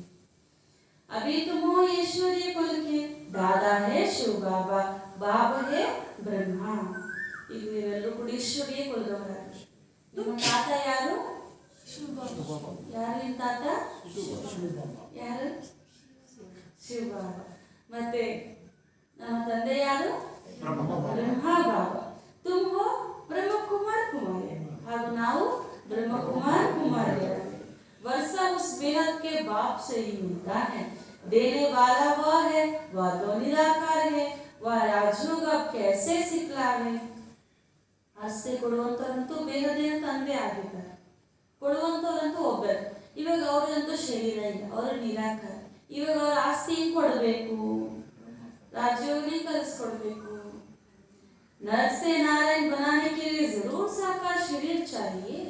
अभी तुम हो ईश्वरीय कुल के, दादा है शिव बाबा, बाबा है ब्रह्मा. ಈಗ ನೀವೆಲ್ಲರೂ ಕೂಡ ಈಶ್ವರೀಯ ಕುಲದವರಾಗಿ. ನಿಮ್ಮ ತಾತ ಯಾರು? ಯಾರು ನಿಮ್ಮ ತಾತ? ಯಾರು? ಶಿವ ಬಾಬಾ. ಮತ್ತೆ ನಮ್ಮ ತಂದೆ ಯಾರು? ಬ್ರಹ್ಮ ಬಾಬಾ. ತುಮ್ ಹೋ ಬ್ರಹ್ಮ ಕುಮಾರ್ ಕುಮಾರಿ, ಹಾಗೂ ನಾವು ब्रह्म कुमार कुमारी. वर्षा उस बेहद के बाप से ही मिलता है, देने वाला वह है, वह तो निराकार है, वह राजयोग अब कैसे सिखलावे. ಆಸ್ತಿ ಕೊಡುವಂತವರಂತೂ ಬೇಹದಿನ ತಂದೆ ಆಗಿದ್ದಾರೆ, ಕೊಡುವಂತವರಂತೂ ಒಬ್ಬರು. ಇವಾಗ ಅವ್ರಿಗಂತೂ ಶರೀರ ಇಲ್ಲ, ಅವರು ನಿರಾಕಾರ. ಇವಾಗ ಅವ್ರ ಆಸ್ತಿ ಹೆಂಗ್ ಕೊಡಬೇಕು? ರಾಜ್ಯವನ್ನು ಕಲಿಸ್ಕೊಡ್ಬೇಕು. नर से नारायण बनाने के लिए जरूर साकार शरीर चाहिए.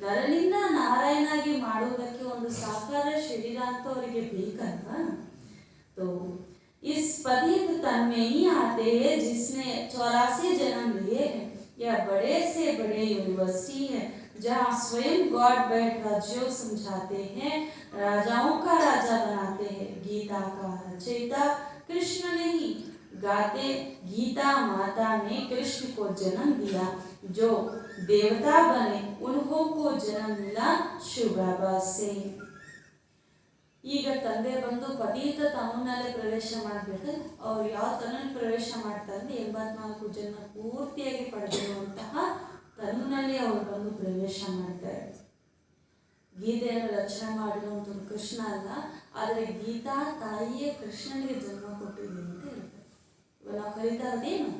ನರನಿಂದ ನಾರಾಯಣಾಗಿ ಮಾಡುವುದಕ್ಕೆ ಒಂದು ಸಾಕಾರ ಶರೀರ ಅಂತ ಅವರಿಗೆ ಬೇಕಲ್ವಾ? तो इस पतित तन में ही आते हैं जिसने 84 जन्म लिए हैं. यह बड़े से बड़े यूनिवर्सिटी है जहाँ स्वयं गॉड बैठ राज्यों समझाते हैं, राजाओं का राजा बनाते हैं. गीता का रचयिता कृष्ण नहीं, गाते गीता माता ने कृष्ण को जन्म दिया, जो देवता बने उन्हों को जन्म मिला शिव बाबा से. ಈಗ ತಂದೆ ಬಂದು ಪತೀತ ತಮ್ಮನಲ್ಲೇ ಪ್ರವೇಶ ಮಾಡಬೇಕು. ಅವ್ರು ಯಾವ ತನ್ನ ಪ್ರವೇಶ ಮಾಡ್ತಾರೆ ಅಂದ್ರೆ 84 ಜನ್ಮ ಪೂರ್ತಿಯಾಗಿ ಪಡೆದಿರುವಂತಹ ತನ್ನಲ್ಲಿ ಅವರು ಬಂದು ಪ್ರವೇಶ ಮಾಡ್ತಾರೆ. ಗೀತೆಯನ್ನು ರಚನೆ ಮಾಡಿರುವಂಥದ್ದು ಕೃಷ್ಣ ಅಲ್ಲ, ಆದರೆ ಗೀತಾ ತಾಯಿಯೇ ಕೃಷ್ಣನಿಗೆ ಜನ್ಮ ಕೊಟ್ಟಿದೆ ಅಂತ ಹೇಳ್ತಾರೆ. ಇವಾಗ ನಾವು ಕರೀತಾ ಇರೋದೇನು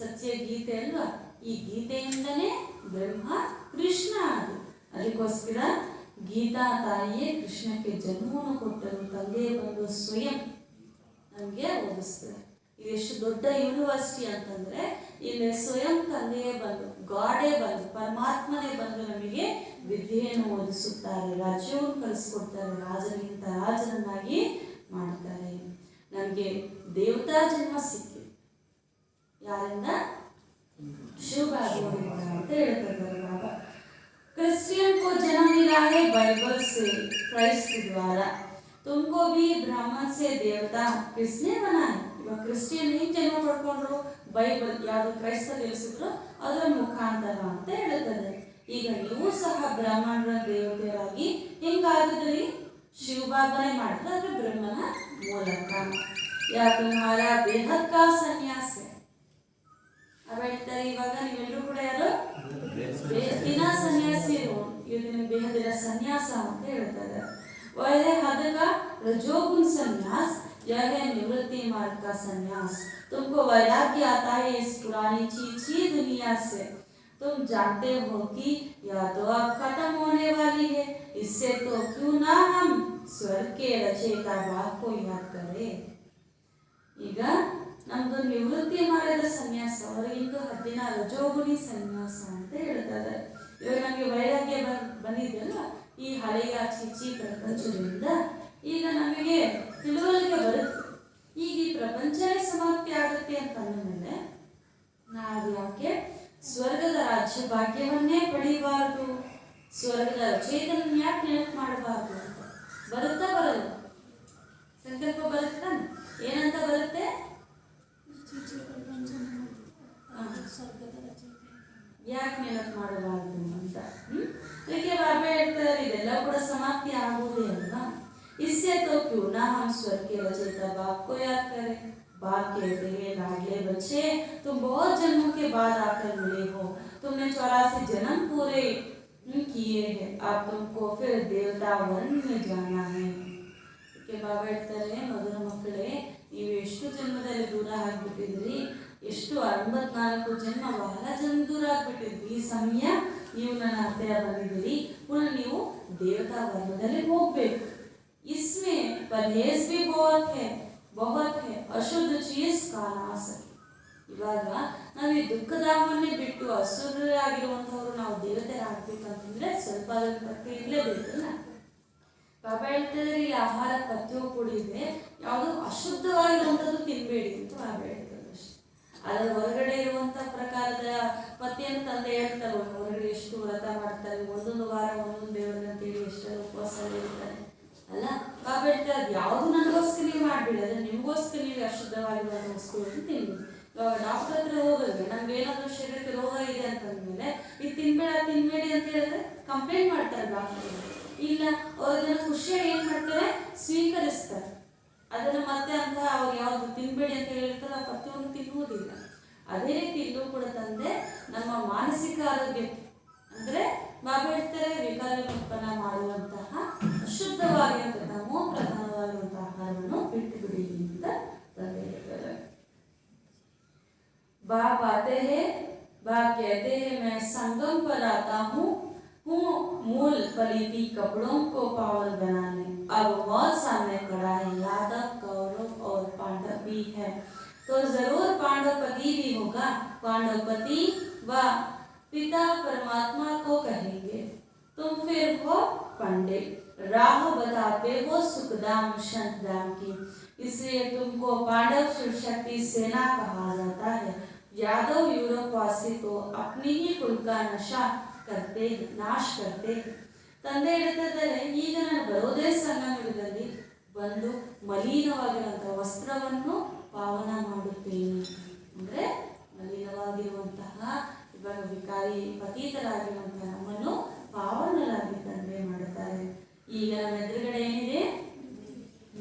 ಸತ್ಯ ಗೀತೆ ಅಲ್ವಾ? ಈ ಗೀತೆಯಿಂದನೇ ಬ್ರಹ್ಮ ಕೃಷ್ಣ ಅದು. ಅದಕ್ಕೋಸ್ಕರ ಗೀತಾ ತಾಯಿಯೇ ಕೃಷ್ಣಕ್ಕೆ ಜನ್ಮವನ್ನು ಕೊಟ್ಟರು. ತಂದೆ ಬಂದು ಸ್ವಯಂ ನಮಗೆ ಓದಿಸ್ತಾರೆ. ಇದು ಎಷ್ಟು ದೊಡ್ಡ ಯೂನಿವರ್ಸಿಟಿ ಅಂತಂದ್ರೆ ಇಲ್ಲಿ ಸ್ವಯಂ ತಂದೆಯೇ ಬಂದು, ಗಾಡೇ ಬಂದು, ಪರಮಾತ್ಮನೇ ಬಂದು ನಮಗೆ ವಿದ್ಯೆಯನ್ನು ಓದಿಸುತ್ತಾರೆ, ರಾಜ್ಯವನ್ನು ಕಲಿಸ್ಕೊಡ್ತಾರೆ, ರಾಜನಿಗಿಂತ ರಾಜನನ್ನಾಗಿ ಮಾಡ್ತಾರೆ. ನಮಗೆ ದೇವತಾ ಜನ್ಮ ಸಿಕ್ಕಿದೆ. ಯಾರಿಂದ? ಶಿವ ಬಾಬಾ ಅಂತ ಹೇಳ್ತಾರೆ ಬಾಬಾ. क्रिश्चियन को जन्म मिला है बाइबल से, क्राइस्ट द्वारा. तुमको भी ब्राह्मण से देवता किसने बनाया? इವಾಗ ಕ್ರಿಶ್ಚಿಯನ್ ಹೇಗೆ ಜನ್ಮ ಪಡ್ಕೊಂಡ್ರು? ಬೈಬಲ್ ಯಾವುದು ಕ್ರೈಸ್ತ ತಿಳಿಸಿದ್ರು ಅದರ ಮುಖಾಂತರ ಅಂತ ಹೇಳ್ತದೆ. ಈಗ ನೀವು ಸಹ ಬ್ರಾಹ್ಮಣರ ದೇವತೆಯರಾಗಿ ಹೆಂಗಾಗಿದ್ರಿ? ಶಿವ ಬಾಬಾನೇ ಮಾಡಿದ್ರೆ ಅದು ಬ್ರಹ್ಮನ ಮೂಲಕ. ಯಾ ತುಮಾರ ಬೇಹದ್ ಕಾ ಸನ್ಯಾಸ. ಹೇಳ್ತಾರೆ ಇವಾಗ ನೀವೆಲ್ಲರೂ ಕೂಡ ಯಾರು ಬೇಹದಿನ ಸನ್ಯಾಸಿರು, ಇದು ನಿಮ್ಗೆ ಬೇಹದಿನ ಸನ್ಯಾಸ ಅಂತ ಹೇಳ್ತಾರೆ. वह हद का रजोगुण संन्यास, यह है निवृत्ति मार्ग का संन्यास. तुमको वैराग्य आता है इस पुरानी चीची दुनिया से. तुम जानते हो कि यह तो अब खत्म होने वाली है, इससे तो क्यों ना हम स्वर्ग के रचयिता बाप को याद करें. ಈಗ ನಮ್ದು ನಿವೃತ್ತಿ ಮಾರ್ಗದ ಸನ್ಯಾಸ, ಅವರಿಗಿಂತ 10 ರಜೋಗುಣಿ ಸನ್ಯಾಸ ಅಂತ ಹೇಳ್ತಾರೆ. ಇವಾಗ ನಮಗೆ ವೈರಾಗ್ಯ ಬಂದಿದೆಯಲ್ಲ ಈ ಹಳೆಯ ಚಿಚ್ಚಿ ಪ್ರಪಂಚದಿಂದ, ಈಗ ನಮಗೆ ತಿಳುವಳಿಕೆ ಬರುತ್ತೆ. ಈಗ ಈ ಪ್ರಪಂಚವೇ ಸಮಾಪ್ತಿ ಆಗುತ್ತೆ ಅಂತ ಅಂದಮೇಲೆ ನಾವು ಯಾಕೆ ಸ್ವರ್ಗದ ರಾಜ್ಯ ಭಾಗ್ಯವನ್ನೇ ಪಡಿಬಾರದು? ಸ್ವರ್ಗದ ರಚಯಿತನನ್ನು ಯಾಕೆ ನೆನಪು ಮಾಡಬಾರ್ದು ಅಂತ ಬರುತ್ತಾ ಬರಲ್ಲ? ಸಂಕಲ್ಪ ಬರುತ್ತೆ. ಏನಂತ ಬರುತ್ತೆ? ಯಾಕೆ ನೆನಪು ಮಾಡಬಾರ್ದು ಅಂತ. ಅದಕ್ಕೆ ಬಾಬಾ ಹೇಳ್ತಾರೆ ಇದೆಲ್ಲ ಕೂಡ ಸಮಾಪ್ತಿ ಆಗುವುದೇ ಅಲ್ವಾ? इससे तो क्यों ना हम स्वर्ग के रचयिता बाप को याद करें. बाप कहते हैं लाडले बच्चे, तुम बहुत जन्मों के बाद आकर मिले हो, तुमने 84 जन्म पूरे किए हैं, अब तुमको फिर देवता वर्ण में जाना है. ಬಾಬಾ ಹೇಳ್ತಾರೆ, ಮಧುರ ಮಕ್ಕಳೇ, ನೀವು ಎಷ್ಟು ಜನ್ಮದಲ್ಲಿ ದೂರ ಆಗ್ಬಿಟ್ಟಿದ್ರಿ, ಎಷ್ಟು 84 ಜನ್ಮ ಬಹಳ ಜನ ದೂರ ಆಗ್ಬಿಟ್ಟಿದ್ವಿ. ಈ ಸಮಯ ನೀವು ನನ್ನ ಹತ್ತಿರ ಬಂದಿದ್ದೀರಿ, ಪುನಃ ನೀವು ದೇವತಾ ವರ್ಗದಲ್ಲಿ ಹೋಗ್ಬೇಕು. इसमें परहेज भी बहुत है अशुद्ध चीज का नाश. ಇವಾಗ ನಾವು ಈ ದುಃಖಧಾಮನ್ನೇ ಬಿಟ್ಟು ಅಸುರರಾಗಿರುವಂತವರು ನಾವು ದೇವತೆರಾಗಬೇಕಂತಂದ್ರೆ ಸ್ವಲ್ಪ ಪ್ರಕ್ರಿಯೆ ಇರಲೇಬೇಕಲ್ಲ. ಬಾಬಾ ಹೇಳ್ತಿದ್ರೆ ಇಲ್ಲಿ ಆಹಾರ ಪಥ್ಯವೂ ಕೂಡ ಇದೆ, ಯಾವುದು ಅಶುದ್ಧವಾಗಿರುವಂಥದ್ದು ತಿನ್ಬೇಡಿ ಅಂತ ಬಾಬಾ ಹೇಳ್ತಾರೆ ಅಷ್ಟೇ. ಅದರ ಹೊರಗಡೆ ಇರುವಂಥ ಪ್ರಕಾರದ ಪಥ್ಯನ ತಂದೆ ಹೇಳ್ತಾರೆ. ಹೊರಗಡೆ ಎಷ್ಟು ವ್ರತ ಮಾಡ್ತಾರೆ, ಒಂದೊಂದು ವಾರ ಒಂದೊಂದು ದೇವರನ್ನಂತೇಳಿ ಎಷ್ಟೆಲ್ಲ ಉಪವಾಸ ಇರ್ತಾರೆ ಅಲ್ಲ. ಬಾಬಾ ಹೇಳ್ತಾರೆ ಅದು ಯಾವುದು ನನಗೋಸ್ಕರ ನೀವು ಮಾಡಬೇಡಿ, ಅದು ನಿಮಗೋಸ್ಕರ ನೀವು ಅಶುದ್ಧವಾಗಿರುವಂಥ ವಸ್ತುಗಳನ್ನು ತಿನ್ಬೇಡಿ. ಇವಾಗ ಡಾಕ್ಟರ್ ಹತ್ರ ಹೋಗೋದ್ರೆ ನಮ್ಗೆ ಏನಾದರೂ ಶರೀರಕ್ಕೆ ರೋಗ ಇದೆ ಅಂತಂದ್ಮೇಲೆ ಇದು ತಿನ್ಬೇಡಿ ಅಂತ ಹೇಳಿದ್ರೆ ಕಂಪ್ಲೇಂಟ್ ಮಾಡ್ತಾರೆ ಡಾಕ್ಟರ್. ಇಲ್ಲ ಅವ್ರ ಜನ ಖುಷಿಯಾಗಿ ಏನು ಮಾಡ್ತಾರೆ, ಸ್ವೀಕರಿಸ್ತಾರೆ ಅದನ್ನು. ಮತ್ತೆ ಅಂತ ಅವ್ರು ಯಾವುದು ತಿನ್ಬೇಡಿ ಅಂತ ಹೇಳಿರ್ತಾರೆ ಆ ಪಥ್ಯವನ್ನು ತಿನ್ನುವುದಿಲ್ಲ. ಅದೇ ರೀತಿ ಇಲ್ಲೂ ಕೂಡ ತಂದೆ ನಮ್ಮ ಮಾನಸಿಕ ಆರೋಗ್ಯಕ್ಕೆ ಅಂದರೆ ಬಾಬಾ ಹೇಳ್ತಾರೆ ವಿಕಾರ ಉತ್ಪನ್ನ ಮಾಡುವಂತಹ ಅಶುದ್ಧವಾಗಿರುವಂತಹ ಪ್ರಧಾನವಾಗಿರುವಂತಹ ಆಹಾರವನ್ನು ಬಿಟ್ಟು ಬಿಡಿ ಅಂತ ತಂದೆ ಹೇಳ್ತಾರೆ. बाप आते हैं, बाप कहते हैं मैं संगम पर आता हूँ मूल पलीती कपड़ों को पावन बनाने. अब बहुत सामने खड़ा है यादव, कौरव और पांडव भी है, तो जरूर पांडवपति भी होगा. पांडवपति व पिता परमात्मा को कहेंगे, तुम फिर हो पंडित, राह बताते हो सुखदाम शंतदाम की, इसलिए तुमको पांडव शिव शक्ति सेना कहा जाता है. यादव यूरोपवासी तो अपनी ही कुल का ನಾಶ करते. ತಂದೆ ಹೇಳ್ತಿದ್ದಾರೆ ಈಗ ನಾನು ಬರೋದೇ ಸಂಗಮದಲ್ಲಿ ಬಂದು ಮಲಿನವಾಗಿರುವಂತಹ ವಸ್ತ್ರವನ್ನು ಪಾವನ ಮಾಡುತ್ತೇನೆ. ಅಂದರೆ ಮಲಿನವಾಗಿರುವಂತಹ ಇವಾಗ ವಿಕಾರಿ ಪತೀತರಾಗಿರುವಂತಹ ನಮ್ಮನ್ನು ಪಾವನರಾಗಿ ತಂದೆ ಮಾಡುತ್ತಾರೆ. ಈಗ ನಮ್ಮ ಎದುರುಗಡೆ ಏನಿದೆ,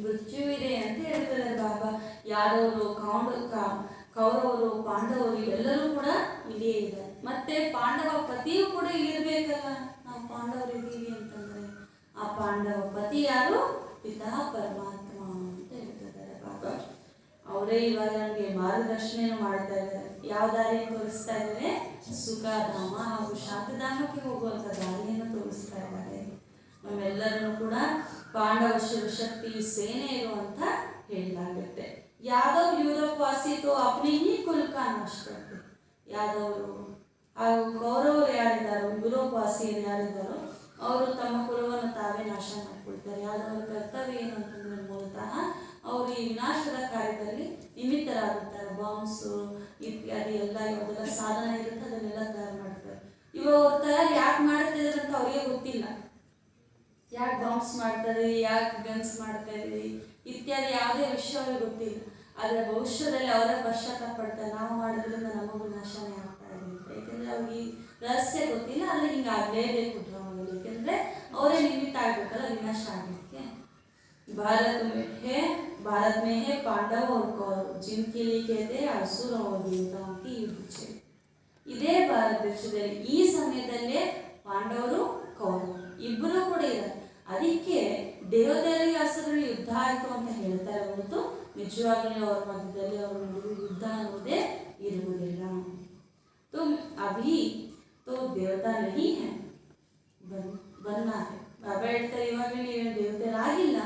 ಮೃತ್ಯುವಿದೆ ಅಂತ ಹೇಳ್ತಾರೆ ಬಾಬಾ. ಯಾದವರು, ಕೌರವರು, ಪಾಂಡವರು ಇವೆಲ್ಲರೂ ಕೂಡ ಇಲ್ಲಿಯೇ ಇದೆ. ಮತ್ತೆ ಪಾಂಡವ ಪತಿಯೂ ಕೂಡ ಇಲ್ಲಿರ್ಬೇಕಲ್ಲ. ನಾವು ಪಾಂಡವರು ಇದ್ದೀವಿ ಅಂತಂದ್ರೆ ಆ ಪಾಂಡವ ಪತಿ ಯಾರು, ಪಿತಾ ಪರಮಾತ್ಮ ಅಂತ ಹೇಳ್ತಿದ್ದಾರೆ ಬಾಬಾ. ಅವರೇ ಇವಾಗ ನಮಗೆ ಮಾರ್ಗದರ್ಶನ ಮಾಡ್ತಾ ಇದ್ದಾರೆ. ಯಾವ ದಾರಿಯನ್ನು ತೋರಿಸ್ತಾ ಇದ್ದಾರೆ, ಸುಖಧಾಮ ಹಾಗೂ ಶಾಂತಧಾಮಕ್ಕೆ ಹೋಗುವಂತ ದಾರಿಯನ್ನು ತೋರಿಸ್ತಾ ಇದ್ದಾರೆ. ನಮ್ಮೆಲ್ಲರನ್ನು ಕೂಡ ಪಾಂಡವ ಶಿವಶಕ್ತಿ ಸೇನೆ ಇರುವಂತ ಹೇಳಲಾಗುತ್ತೆ. ಯಾದವ್ ಯೂರೋಪವಾಸಿ ತೋ ಅಪ್ನಿ ಹಿ ಕುಲ್ ಕಾ ನಾಶ करते. ಯಾದವರು ಹಾಗೂ ಕೌರವರು ಯಾರಿದ್ದಾರೋ, ಯೂರೋಪವಾಸಿಯರು ಯಾರಿದ್ದಾರೋ ಅವರು ತಮ್ಮ ಕುಲವನ್ನು ತಾವೇ ನಾಶ ಮಾಡಿಕೊಳ್ತಾರೆ. ಯಾದವರ ಕರ್ತವ್ಯ ಏನು ಅಂತಂದ್ರೆ ಮೂಲತಃ ಅವರು ಈ ವಿನಾಶದ ಕಾರ್ಯದಲ್ಲಿ ನಿಮಿತ್ತರಾಗುತ್ತಾರೆ. ಬಾಂಬ್ಸು ಇತ್ಯಾದಿ ಎಲ್ಲ ಯಾವುದೆಲ್ಲ ಸಾಧನ ಇರುತ್ತೆ ಅದನ್ನೆಲ್ಲ ತಯಾರು ಮಾಡ್ತಾರೆ. ಇವಾಗ ಅವ್ರು ತಯಾರು ಯಾಕೆ ಮಾಡ್ತಿದ್ದಾರೆ ಅಂತ ಅವ್ರಿಗೆ ಗೊತ್ತಿಲ್ಲ. ಯಾಕೆ ಬಾಂಬ್ಸ್ ಮಾಡ್ತಾರೆ, ಯಾಕೆ ಗನ್ಸ್ ಮಾಡ್ತಾ ಇದ್ದೀವಿ ಇತ್ಯಾದಿ ಯಾವುದೇ ವಿಷಯ ಅವ್ರಿಗೆ ಗೊತ್ತಿಲ್ಲ. ಆದರೆ ಭವಿಷ್ಯದಲ್ಲಿ ಅವರೇ ಪಶ್ಚಾತ್ತಾಪ ಪಡ್ತಾರೆ, ನಾವು ಮಾಡೋದ್ರಿಂದ ನಮಗೂ ನಾಶನೇ ಆಗ್ತಾ ಇದೆ ಅಂತ. ಯಾಕೆಂದರೆ ಅವ್ರಿಗೆ ರಹಸ್ಯ ಗೊತ್ತಿಲ್ಲ, ಆದರೆ ಹಿಂಗೆ ಆಗಲೇಬೇಕು ಡ್ರಾಮಾದಲ್ಲಿ. ಯಾಕೆಂದರೆ ಅವರೇ ನಿಮಿತ್ತ ಆಗಬೇಕಲ್ಲ ವಿನಾಶ ಆಗಲಿಕ್ಕೆ. भारत में है पांडव और कौरव जिनके लिए कहते हैं असुर और देवताओं की युद्ध. ಇದೇ ಭಾರತ ದೇಶದಲ್ಲಿ ಈ ಸಮಯದಲ್ಲೇ ಪಾಂಡವರು, ಕೌರವರು ಇಬ್ಬರು ಕೂಡ ಇದ್ದಾರೆ. ಅದಕ್ಕೆ ದೇವತೆಯರಿಗೆ ಅಸುರರು ಯುದ್ಧ ಆಯಿತು ಅಂತ ಹೇಳ್ತಾರೆ ಹೊರತು ನಿಜವಾಗ್ಲೂ ಅವರ ಮಧ್ಯದಲ್ಲಿ ಅವರ ನಡುವೆ ಯುದ್ಧ ಅನ್ನೋದೇ ಇರುವುದಿಲ್ಲ. तुम अभी तो देवता नहीं है, बनना है. ಬಾಬಾ ಹೇಳ್ತಾರೆ ಇವಾಗ ನೀವೇನು ದೇವತೆರಾಗಿಲ್ಲ,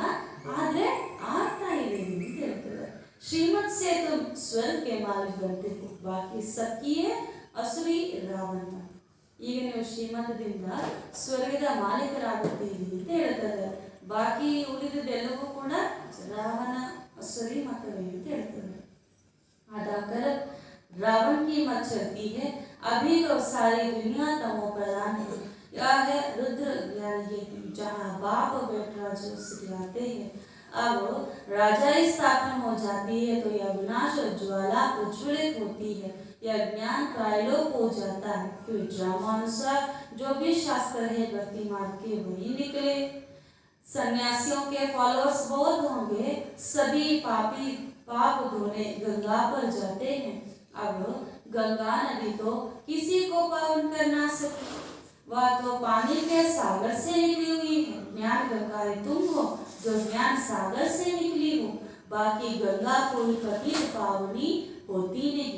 ಆದರೆ ಆಗ್ತಾ ಇದೆ ಅಂತ ಹೇಳ್ತಾರೆ. ಶ್ರೀಮತ್ ಸೇ ತುಮ್ ಸ್ವರ್ಗ ಕೆ ಮಾಲಿಕ್ बनते हो, ಬಾಕಿ ಸಬ್ಕಿಯೇ ಅಸುರಿ ರಾವಣ. ಈಗ ನೀವು ಶ್ರೀಮತದಿಂದ ಸ್ವರ್ಗದ ಮಾಲೀಕರಾಗುತ್ತೀರಿ ಅಂತ ಹೇಳ್ತಾರೆ. ಬಾಕಿ ಉಳಿದದೆಲ್ಲವೂ ಕೂಡ ರಾವಣ, ಅಸುರಿ ಮತವೇ ಅಂತ ಹೇಳ್ತಾರೆ. अदाकर रावण की मत चलती है. अभी तो सारी दुनिया तमो प्रधान है. यह है रुद्र ज्ञान ये जहाँ बाप बेटा जो सिखलाते हैं. अब राजाई स्थापना हो जाती है तो यह विनाश और ज्वाला प्रज्वलित होती है. यह ज्ञान प्रायलोक हो जाता है. फिर ड्रामानुसार जो भी शास्त्र है भक्ति मार्ग के वही निकले. सन्यासियों के फॉलोअर्स बहुत होंगे. सभी पापी पाप धोने गंगा पर जाते हैं. अब गंगा नदी तो किसी को पावन कर ना सकती, वह तो पानी के सागर से निकली हुई है. ज्ञान गंगा तुम हो जो ज्ञान सागर से निकली हो. बाकी गंगा कोई कभी पावनी होती नहीं.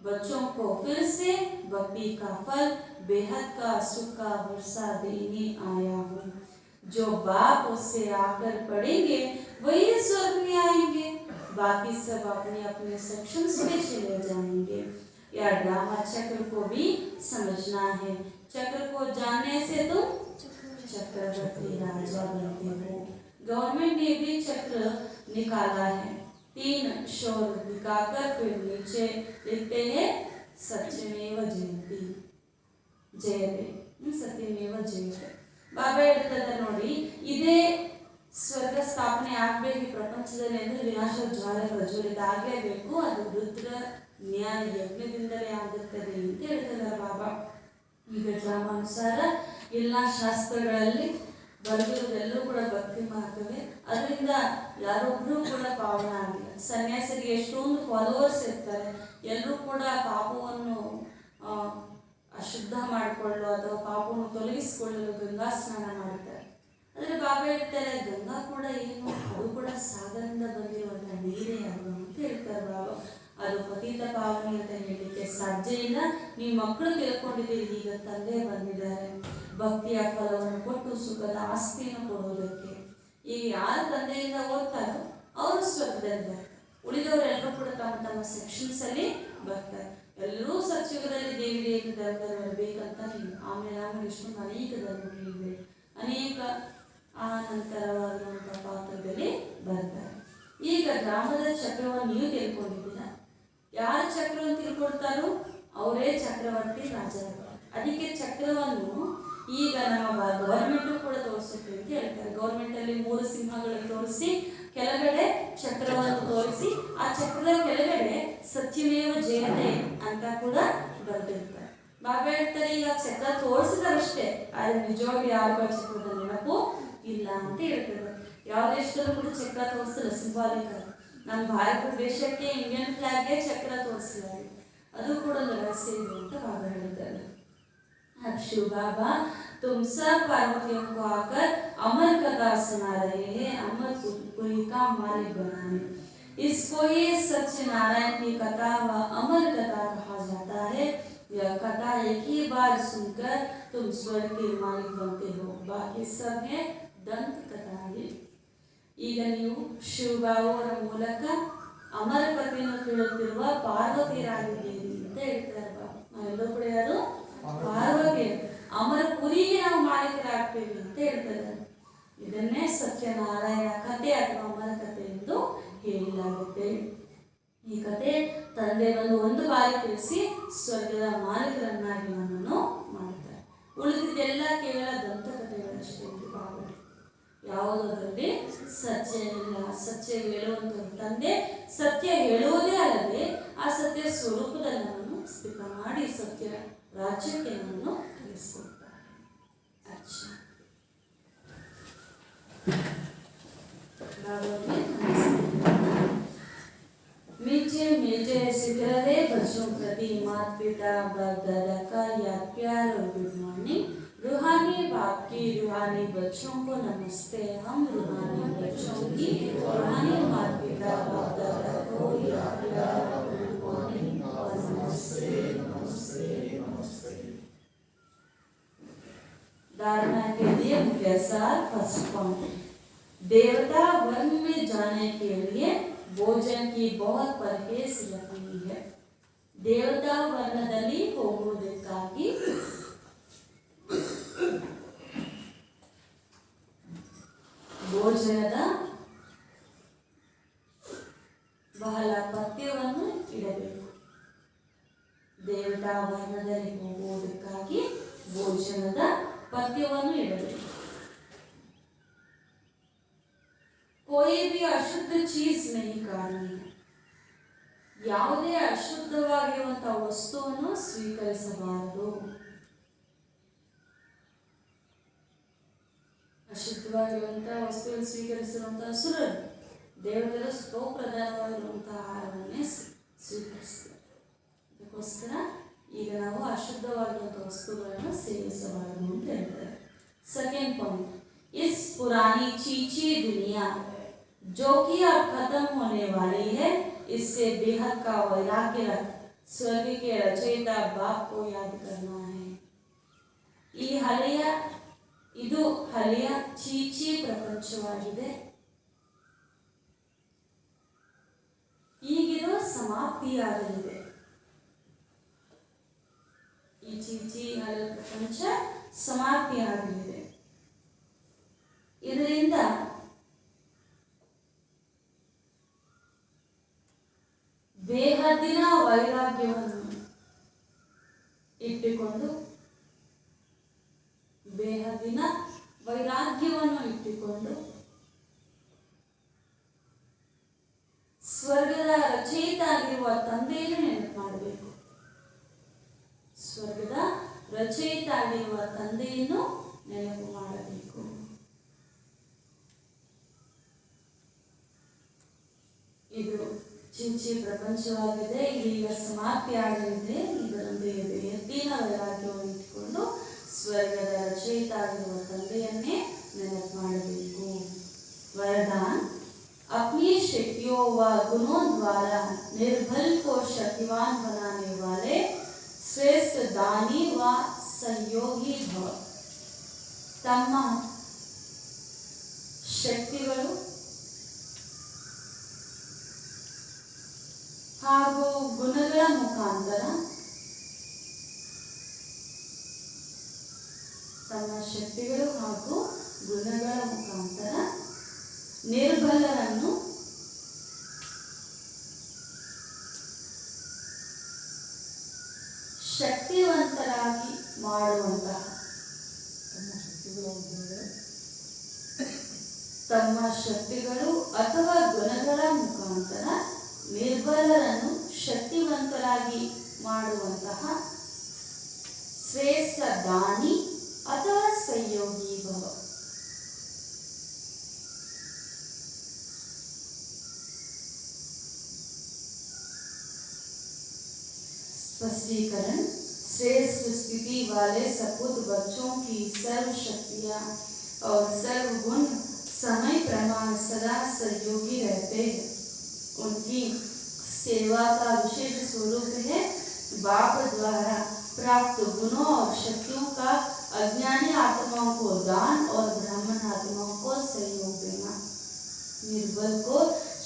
बच्चों को फिर से भक्ति का फल बेहद का सुख का वर्षा देने आया हूँ। जो बाप उससे आकर पढ़ेंगे वही स्वर्ग में आएंगे, बाकी सब अपने अपने सेक्शंस में चले जाएंगे। या ड्रामा चक्र को भी समझना है। चक्र को जानने से तुम चक्रवर्ती राजा बनते हो। गवर्नमेंट ने भी चक्र निकाला है। 3 शोर दिखाकर फिर नीचे लिखते हैं सत्यमेव जयते जयते, सत्यमेव जयते। ಬಾಬಾ ಹೇಳ್ತಾರೆ ನೋಡಿ, ಇದೇ ಸ್ವರ್ಗ ಸ್ಥಾಪನೆ ಆಗಬೇಕು ಈ ಪ್ರಪಂಚದಲ್ಲಿ ಅಂದ್ರೆ ವಿನಾಶ ಜ್ವಾಲೆ ಪ್ರಜ್ವಲಿತ ಆಗಲೇಬೇಕು, ಅದು ರುದ್ರ ಜ್ಞಾನ ಯಜ್ಞದಿಂದಲೇ ಆಗುತ್ತದೆ ಅಂತ ಹೇಳ್ತಾರೆ ಬಾಬಾ. ಈಗ ಡ್ರಾಮಾನುಸಾರ ಎಲ್ಲ ಶಾಸ್ತ್ರಗಳಲ್ಲಿ ಬರೆದಿರೋದೆಲ್ಲೂ ಕೂಡ ಭಕ್ತಿ ಮಾರ್ಗವೇ, ಅದರಿಂದ ಯಾರೊಬ್ಬರೂ ಕೂಡ ಪಾವನ ಆಗಿಲ್ಲ. ಸನ್ಯಾಸಿಗೆ ಎಷ್ಟೊಂದು ಫಾಲೋವರ್ಸ್ ಇರ್ತಾರೆ, ಎಲ್ಲರೂ ಕೂಡ ಪಾಪವನ್ನು ಅಶುದ್ಧ ಮಾಡಿಕೊಳ್ಳಲು ಅಥವಾ ಪಾಪವನ್ನು ತೊಲಗಿಸಿಕೊಳ್ಳಲು ಗಂಗಾ ಸ್ನಾನ ಮಾಡುತ್ತಾರೆ. ಆದರೆ ಬಾಬಾ ಹೇಳ್ತಾರೆ ಗಂಗಾ ಕೂಡ ಏನು, ಅದು ಕೂಡ ಸಾಗರದಿಂದ ಬಂದಿರುವಂಥ ನೀರೇ ಅಲ್ವಾ ಅಂತ ಹೇಳ್ತಾರೆ ಬಾಬಾ. ಅದು ಪತಿತ ಪಾವನಿ ಅಂತ ಹೇಳಲಿಕ್ಕೆ ಸಾಧ್ಯ ಇಲ್ಲ. ನೀವು ಮಕ್ಕಳು ತಿಳ್ಕೊಂಡಿದ್ದೀರಿ, ಈಗ ತಂದೆ ಬಂದಿದ್ದಾರೆ ಭಕ್ತಿಯ ಫಲವನ್ನು ಕೊಟ್ಟು ಸುಖದ ಆಸ್ತಿಯನ್ನು ಕೊಡುವುದಕ್ಕೆ. ಈಗ ಯಾರು ತಂದೆಯಿಂದ ಓದ್ತಾರೋ ಅವರು ಸ್ವರ್ಗದಲ್ಲಿ ಬರ್ತಾರೆ, ಉಳಿದವರೆಲ್ಲರೂ ಕೂಡ ತಮ್ಮ ತಮ್ಮ ಸೆಕ್ಷನ್ಸ್ ಅಲ್ಲಿ ಬರ್ತಾರೆ. ಎಲ್ಲರೂ ಸತ್ಯುಗದಲ್ಲಿ ದೇವಿ ದೇವಿ ಧರ್ಮದಲ್ಲಿ ಬರಬೇಕಂತ ನೀವು ಆಮೇಲೆ ಇಷ್ಟೊಂದು ಅನೇಕ ಧರ್ಮಗಳಿವೆ, ಅನೇಕ ಆನಂತರವಾಗಿರುವಂಥ ಪಾತ್ರದಲ್ಲಿ ಬರ್ತಾರೆ. ಈಗ ಗ್ರಾಮದ ಚಕ್ರವನ್ನು ನೀವು ತಿಳ್ಕೊಂಡಿದ್ದೀರಾ, ಯಾರು ಚಕ್ರವನ್ನು ತಿಳ್ಕೊಳ್ತಾರೋ ಅವರೇ ಚಕ್ರವರ್ತಿ ರಾಜರು. ಅದಕ್ಕೆ ಚಕ್ರವನ್ನು ಈಗ ನಮ್ಮ ಗವರ್ಮೆಂಟು ಕೂಡ ತೋರಿಸುತ್ತೆ ಅಂತ ಹೇಳ್ತಾರೆ. ಗವರ್ಮೆಂಟಲ್ಲಿ 3 ಸಿಂಹಗಳನ್ನು ತೋರಿಸಿ ಕೆಳಗಡೆ ಚಕ್ರವನ್ನು ತೋರಿಸಿ ಆ ಚಕ್ರದ ಕೆಳಗಡೆ ಸತ್ಯಮೇವ ಜಯತೆ ಅಂತ ಕೂಡ ಬರೆದಿರ್ತಾರೆ. ಬಾಬಾ ಹೇಳ್ತಾರೆ ಈಗ ಚಕ್ರ ತೋರಿಸಿದರಷ್ಟೇ, ಆದರೆ ನಿಜವಾಗಿ ಯಾರಿಗೂ ಚಕ್ರದ ನೆನಪು ಇಲ್ಲ ಅಂತ ಹೇಳ್ತಾರೆ. ಯಾವ ದೇಶದಲ್ಲೂ ಕೂಡ ಚಕ್ರ ತೋರಿಸಲ್ಲ, ಸಿಂಬಾಲಿಕ್. ನಮ್ಮ ಭಾರತ ದೇಶಕ್ಕೆ ಇಂಡಿಯನ್ ಫ್ಲಾಗ್ಗೆ ಚಕ್ರ ತೋರಿಸಲಾಗಿದೆ, ಅದು ಕೂಡ ರಹಸ್ಯ ಇದೆ ಅಂತ ಬಾಬಾ ಹೇಳ್ತಾರೆ. अब शिव बाबा तुम सब पार्वतियों को आकर अमर कथा सुना रहे हैं, अमर पुरी का मालिक बनाने। इसको ही सत्यनारायण की कथा व अमर कथा कहा जाता है। यह कथा एक ही बार सुनकर तुम स्वर्ग के मालिक बनते हो, बाकी सब है ದಂತ ಕಥಾಗೆ. ಈಗ ನೀವು ಶಿವಬಾಬುವರ ಮೂಲಕ ಅಮರ ಕಥೆಯನ್ನು ಕೇಳುತ್ತಿರುವ ಪಾರ್ವತಿಯರಾಗಿದ್ದೀರಿ ಅಂತ ಹೇಳ್ತಾರೆ ಬಾಬಾ. ನಾವೆಲ್ಲರೂ ಕೂಡ ಯಾರು ಪಾರ್ವತಿ, ಅಮರ ಪುರಿಗೆ ನಾವು ಮಾಲೀಕರಾಗ್ತೇವೆ ಅಂತ ಹೇಳ್ತಾರೆ. ಇದನ್ನೇ ಸತ್ಯನಾರಾಯಣ ಕಥೆ ಅಥವಾ ಅಮರ ಕಥೆ ಎಂದು ಹೇಳಲಾಗುತ್ತೆ. ಈ ಕಥೆ ತಂದೆ ಬಂದು ಒಂದು ಬಾರಿ ತಿಳಿಸಿ ಸ್ವರ್ಗದ ಮಾಲೀಕರನ್ನಾಗಿ ನಮ್ಮನ್ನು ಮಾಡುತ್ತಾರೆ. ಉಳಿದಿದ್ದೆಲ್ಲ ಕೇವಲ ದಂತಕಥೆಗಳಷ್ಟೇ ಎಂದು ಬಾಬಾ. ಯಾವುದರಲ್ಲಿ ಸತ್ಯ ಇಲ್ಲ. ಸತ್ಯ ಹೇಳುವಂತ ತಂದೆ ಸತ್ಯ ಹೇಳುವುದೇ ಅಲ್ಲದೆ ಆ ಸತ್ಯ ಸ್ವರೂಪದಲ್ಲಿ ನಮ್ಮನ್ನು ಸ್ಥಿತ ಮಾಡಿ ಸತ್ಯ ರಾಜ್ಯಕ್ಕೆ ನಮ್ಮನ್ನು ತಿಳಿಸ್ಕೊಡ್ತಾರೆ. ಅಚ್ಚಾ मीठे मीठे सिकरे बच्चों प्रति माता पिता बाप दादा का याद प्यार और गुड मॉर्निंग। रूहानी बाप की रूहानी बच्चों को नमस्ते। हम रूहानी बच्चों की रूहानी माता पिता बाप दादा को याद प्यार और गुड मॉर्निंग और नमस्ते नमस्ते नमस्ते। धारणा के लिए मुख्य सार फर्स्ट पॉइंट, देवता वर्ग में जाने के लिए भोजन की बहुत परहेज रखनी है. ದೇವತಾ ವರ್ಣದಲ್ಲಿ ಹೋಗುವುದಕ್ಕಾಗಿ ಭೋಜನದ ಬಹಳ ಪಥ್ಯವನ್ನು ಇಡಬೇಕು. ದೇವತಾ ವರ್ಣದಲ್ಲಿ ಹೋಗುವುದಕ್ಕಾಗಿ ಭೋಜನದ ಪಥ್ಯವನ್ನು ಇಡಬೇಕು. कोई भी अशुद्ध चीज नहीं खानी है. ಯಾವುದೇ ಅಶುದ್ಧವಾಗಿರುವಂತಹ ವಸ್ತುವನ್ನು ಸ್ವೀಕರಿಸಬಾರದು. ಅಶುದ್ಧವಾಗಿರುವಂತಹ ವಸ್ತುವನ್ನು ಸ್ವೀಕರಿಸಿರುವಂತಹ ಅಸುರರು ದೇವತೆಗಳ ಸ್ತೋಪ್ರಧಾನವಾಗಿರುವಂತಹ ಆಹಾರವನ್ನೇ ಸ್ವೀಕರಿಸ್ತಾರೆ. ಅದಕ್ಕೋಸ್ಕರ ಈಗ ನಾವು ಅಶುದ್ಧವಾಗಿರುವಂತಹ ವಸ್ತುಗಳನ್ನು ಸೇವಿಸಬಾರದು ಅಂತ ಹೇಳ್ತಾರೆ. ಸೆಕೆಂಡ್ ಪಾಯಿಂಟ್, इस पुरानी चीची दुनिया जो कि अब खत्म होने वाली है, इससे बेहद का वैराग्य रख स्वर्ग के रचयिता बाप को याद करना है. ಈ ಹಳೆಯ ಇದು ಹಳೆಯ ಚೀಚಿ ಪ್ರಪಂಚವಾಗಿದೆ. ಈಗಿದು ಸಮಾಪ್ತಿಯಾಗಲಿದೆ. ಈ ಚೀಚಿ ಹಳೆಯ ಪ್ರಪಂಚ ಸಮಾಪ್ತಿಯಾಗಲಿದೆ. ಇದರಿಂದ ಬೇಹದ್ದಿನ ವೈರಾಗ್ಯವನ್ನು ಇಟ್ಟುಕೊಂಡು ಸ್ವರ್ಗದ ರಚಯಿತ ಆಗಿರುವ ತಂದೆಯನ್ನು ನೆನಪು ಮಾಡಬೇಕು. ಸ್ವರ್ಗದ ರಚಯಿತ ಆಗಿರುವ ತಂದೆಯನ್ನು ನೆನಪು ಮಾಡಬೇಕು. ಇದು ಚಿಂಚಿ ಪ್ರಪಂಚವಾಗಿದೆ. ಇದೀಗ ಸಮಾಪ್ತಿ ಆಗಲಿದೆ. ಇದರೊಂದಿಗೆ ಬೇಹದ್ದಿನ ವೈರಾಗ್ಯವನ್ನು ಇಟ್ಟುಕೊಂಡು ಸ್ವರ್ಗದ ರಚಯಿತ ಆಗಿರುವ ತಂದೆಯನ್ನೇ ನೆನಪು ಮಾಡಬೇಕು. वरदान अपनी शक्तियों व गुणों द्वारा निर्बल को शक्तिवान बनाने वाले श्रेष्ठ दानी व संयोगी भव. तಮ್ಮ ಶಕ್ತಿಗಳು ಹಾಗೂ ಗುಣಗಳ ಮುಖಾಂತರ ನಿರ್ಬಲರನ್ನು ಶಕ್ತಿವಂತರಾಗಿ ಮಾಡುವಂತಹ ತಮ್ಮ ಶಕ್ತಿಗಳು ಅಥವಾ ಗುಣಗಳ ಮುಖಾಂತರ ನಿರ್ಬಲರನ್ನು ಶಕ್ತಿವಂತರಾಗಿ ಮಾಡುವಂತಹ ಶ್ರೇಷ್ಠ ದಾನಿ ಅಥವಾ ಸಂಯೋಗಿ ಭವ. स्पष्टीकरण श्रेष्ठ स्थिति वाले सपूत बच्चों की सर्व शक्तियाँ और सर्व गुण समय प्रमाण सदा सहयोगी रहते हैं. उनकी सेवा का विशेष स्वरूप है बाप द्वारा प्राप्त गुणों और शक्तियों का अज्ञानी आत्माओं को दान और ब्राह्मण आत्माओं को सहयोग देना. निर्बल को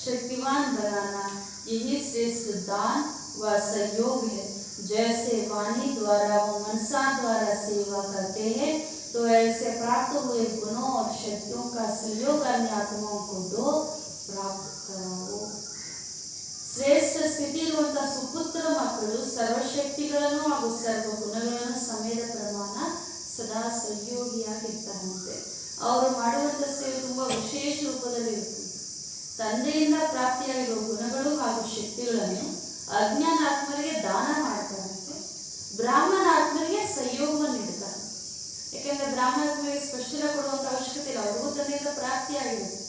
शक्तिवान बनाना यही श्रेष्ठ दान व सहयोग है. जैसे वाणी द्वारा व मनसा द्वारा सेवा करते हैं तो ऐसे प्राप्त हुए गुणों और शक्तियों का सहयोग अन्य आत्माओं को दो, प्राप्त कराओ. ಶ್ರೇಷ್ಠ ಸ್ಥಿತಿ ಇರುವಂತಹ ಸುಪುತ್ರ ಮಕ್ಕಳು ಸರ್ವಶಕ್ತಿಗಳನ್ನು ಹಾಗೂ ಸರ್ವ ಗುಣಗಳನ್ನು ಸಮಯದ ಪ್ರಮಾಣ ಸದಾ ಸಹಯೋಗಿಯಾಗಿರ್ತಾರಂತೆ. ಅವರು ಮಾಡುವಂಥ ಸೇವೆ ತುಂಬಾ ವಿಶೇಷ ರೂಪದಲ್ಲಿ ಇರುತ್ತದೆ. ತಂದೆಯಿಂದ ಪ್ರಾಪ್ತಿಯಾಗಿರುವ ಗುಣಗಳು ಹಾಗೂ ಶಕ್ತಿಗಳನ್ನು ಅಜ್ಞಾನ ಆತ್ಮರಿಗೆ ದಾನ ಮಾಡ್ತಾರಂತೆ. ಬ್ರಾಹ್ಮಣ ಆತ್ಮರಿಗೆ ಸಹಯೋಗವನ್ನು ನೀಡ್ತಾರೆ. ಯಾಕೆಂದ್ರೆ ಬ್ರಾಹ್ಮಣ ಆತ್ಮರಿಗೆ ಸ್ಪಷ್ಟ ಕೊಡುವಂತ ಅವಶ್ಯಕತೆ ಇಲ್ಲ, ಅವ್ರಿಗೂ ತಂದೆಯಿಂದ ಪ್ರಾಪ್ತಿಯಾಗಿರುತ್ತೆ.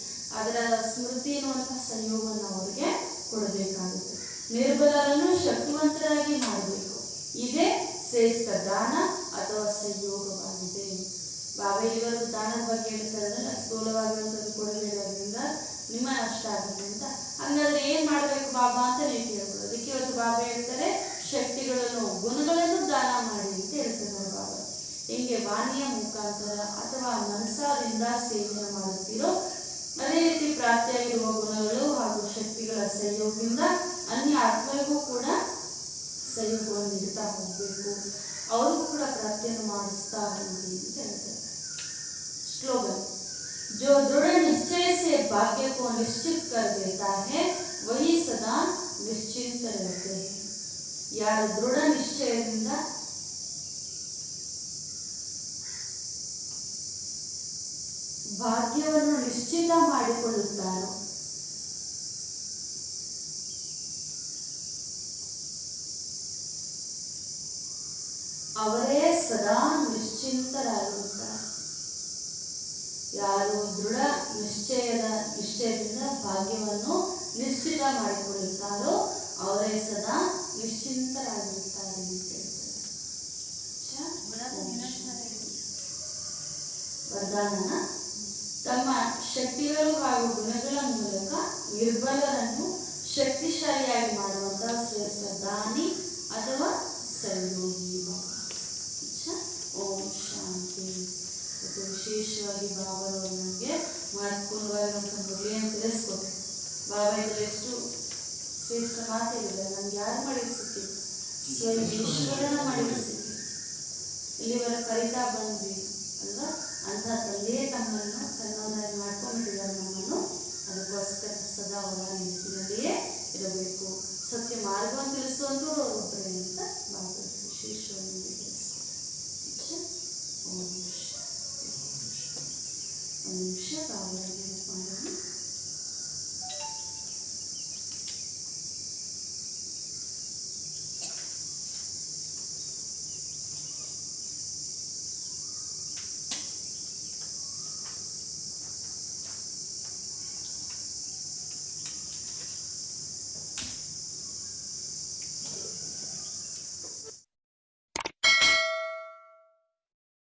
ಅದರ ಸ್ಮೃತಿ ಎನ್ನುವಂತಹ ಸಹಯೋಗವನ್ನು ಅವರಿಗೆ ಕೊಡಬೇಕಾಗುತ್ತೆ. ನಿರ್ಬಲರನ್ನು ಶಕ್ತಿವಂತರಾಗಿ ಮಾಡಬೇಕು. ಇದೇ ಶ್ರೇಷ್ಠ ದಾನ ಅಥವಾ ಸಹಯೋಗವಾಗಿದೆ. ಬಾಬಾ ಇವರು ದಾನದ ಬಗ್ಗೆ ಹೇಳ್ತಾರೆ, ಸ್ಥೂಲವಾಗಿರುವಂಥದ್ದು ಕೂಡ ಹೇಳೋದ್ರಿಂದ ನಿಮ್ಮ ನಷ್ಟ ಆಗುತ್ತೆ ಅಂತ. ಹಂಗಾದ್ರೆ ಏನ್ ಮಾಡ್ಬೇಕು ಬಾಬಾ ಅಂತ ನೀವು ಕೇಳ್ಬೋದು. ಅದಕ್ಕೆ ಇವತ್ತು ಬಾಬಾ ಹೇಳ್ತಾರೆ ಶಕ್ತಿಗಳನ್ನು ಗುಣಗಳನ್ನು ದಾನ ಮಾಡಿ ಅಂತ ಹೇಳ್ತಾರೆ ಬಾಬಾ. ಹಿಂಗೆ ವಾಣಿಯ ಮುಖಾಂತರ ಅಥವಾ ಮನಸ್ಸಾದಿಂದ ಸೇವೆಯನ್ನು ಮಾಡುತ್ತೀರೋ ಅದೇ ರೀತಿ ಪ್ರಾಪ್ತಿಯಾಗಿರುವ ಗುಣಗಳು ಹಾಗೂ ಶಕ್ತಿಗಳ ಸಹಯೋಗದಿಂದ ಅನ್ಯ ಆತ್ಮರಿಗೂ ಕೂಡ ಸಹಯೋಗವನ್ನು ನೀಡ್ತಾ ಹೋಗಬೇಕು. ಅವ್ರಿಗೂ ಕೂಡ ಪ್ರಾರ್ಥನೆಯನ್ನು ಮಾಡಿಸ್ತಾ ಹೋಗಿ ಅಂತ ಹೇಳ್ತಾರೆ. ಸ್ಲೋಗನ್ जो दृढ़ निश्चय से भाग्य को निश्चित कर देता है वही सदा निश्चिंत रहते हैं. ಯಾರು ದೃಢ ನಿಶ್ಚಯದಿಂದ ಭಾಗ್ಯವನ್ನು ನಿಶ್ಚಿತ ಮಾಡಿಕೊಳ್ಳುತ್ತಾರೋ ಅವರೇ ಸದಾ ನಿಶ್ಚಿಂತರಾಗಿರುತ್ತಾರೆ. ಯಾರು ದೃಢ ನಿಶ್ಚಯದಿಂದ ಭಾಗ್ಯವನ್ನು ನಿಶ್ಚಿತ ಮಾಡಿಕೊಳ್ಳುತ್ತಾರೋ ಅವರೇ ಸದಾ ನಿಶ್ಚಿಂತರಾಗಿರುತ್ತಾರೆ ಅಂತ ಹೇಳ್ತಾರೆ. ವರದಾನ ತಮ್ಮ ಶಕ್ತಿಗಳು ಹಾಗೂ ಗುಣಗಳ ಮೂಲಕ ನಿರ್ಬಲರನ್ನು ಶಕ್ತಿಶಾಲಿಯಾಗಿ ಮಾಡುವಂತಹ ಶ್ರೇಷ್ಠ ದಾನಿ ಅಥವಾ ಸಹಯೋಗಿ ಭವ. ಅಚ್ಚಾ, ಓಂ ಶಾಂತಿ. ಮತ್ತು ವಿಶೇಷವಾಗಿ ಬಾಬಾರವರು ನನಗೆ ಮಾಡ್ಕೊಳ್ಳುವಂಥ ಮುರಳಿಯನ್ನು ತಿಳಿಸ್ಕೊಟ್ರು. ಬಾಬಾ ಇದ್ರಲ್ಲಿ ಎಷ್ಟು ಶ್ರೇಷ್ಠ ಮಾತೇಳಿದೆ. ನನಗೆ ಯಾರು ಮಾಡಿದ ಸಿಕ್ಕಿ? ಸ್ವಯಂ ಈಶ್ವರನ ಮಾಡಿದ ಸಿಕ್ಕಿ. ಇಲ್ಲಿವರ ಕರಿತಾ ಬಂದ್ವಿ ಅಲ್ವಾ? ಅಂಥ ತಂದೆ ತಮ್ಮನ್ನು ತನ್ನವರಾಗಿ ಮಾಡ್ಕೊಂಡಿದ್ದಾರೆ ನಮ್ಮನ್ನು. ಅದಕ್ಕೋಸ್ಕರ ಸದಾ ಅವರ ನಿಟ್ಟಿನಲ್ಲಿಯೇ ಇರಬೇಕು. ಸತ್ಯ ಮಾರ್ಗವನ್ನು ತಿಳಿಸುವಂಥವ್ರು ಒಬ್ಬರೇ ಅಂತ ಬಾಬಾ ವಿಶೇಷವಾಗಿ ತಿಳಿಸ್ತಾರೆ. ಓಂ ಶಾಂತಿ. ಒಂದು ನಿಮಿಷ ಬಾಬಾ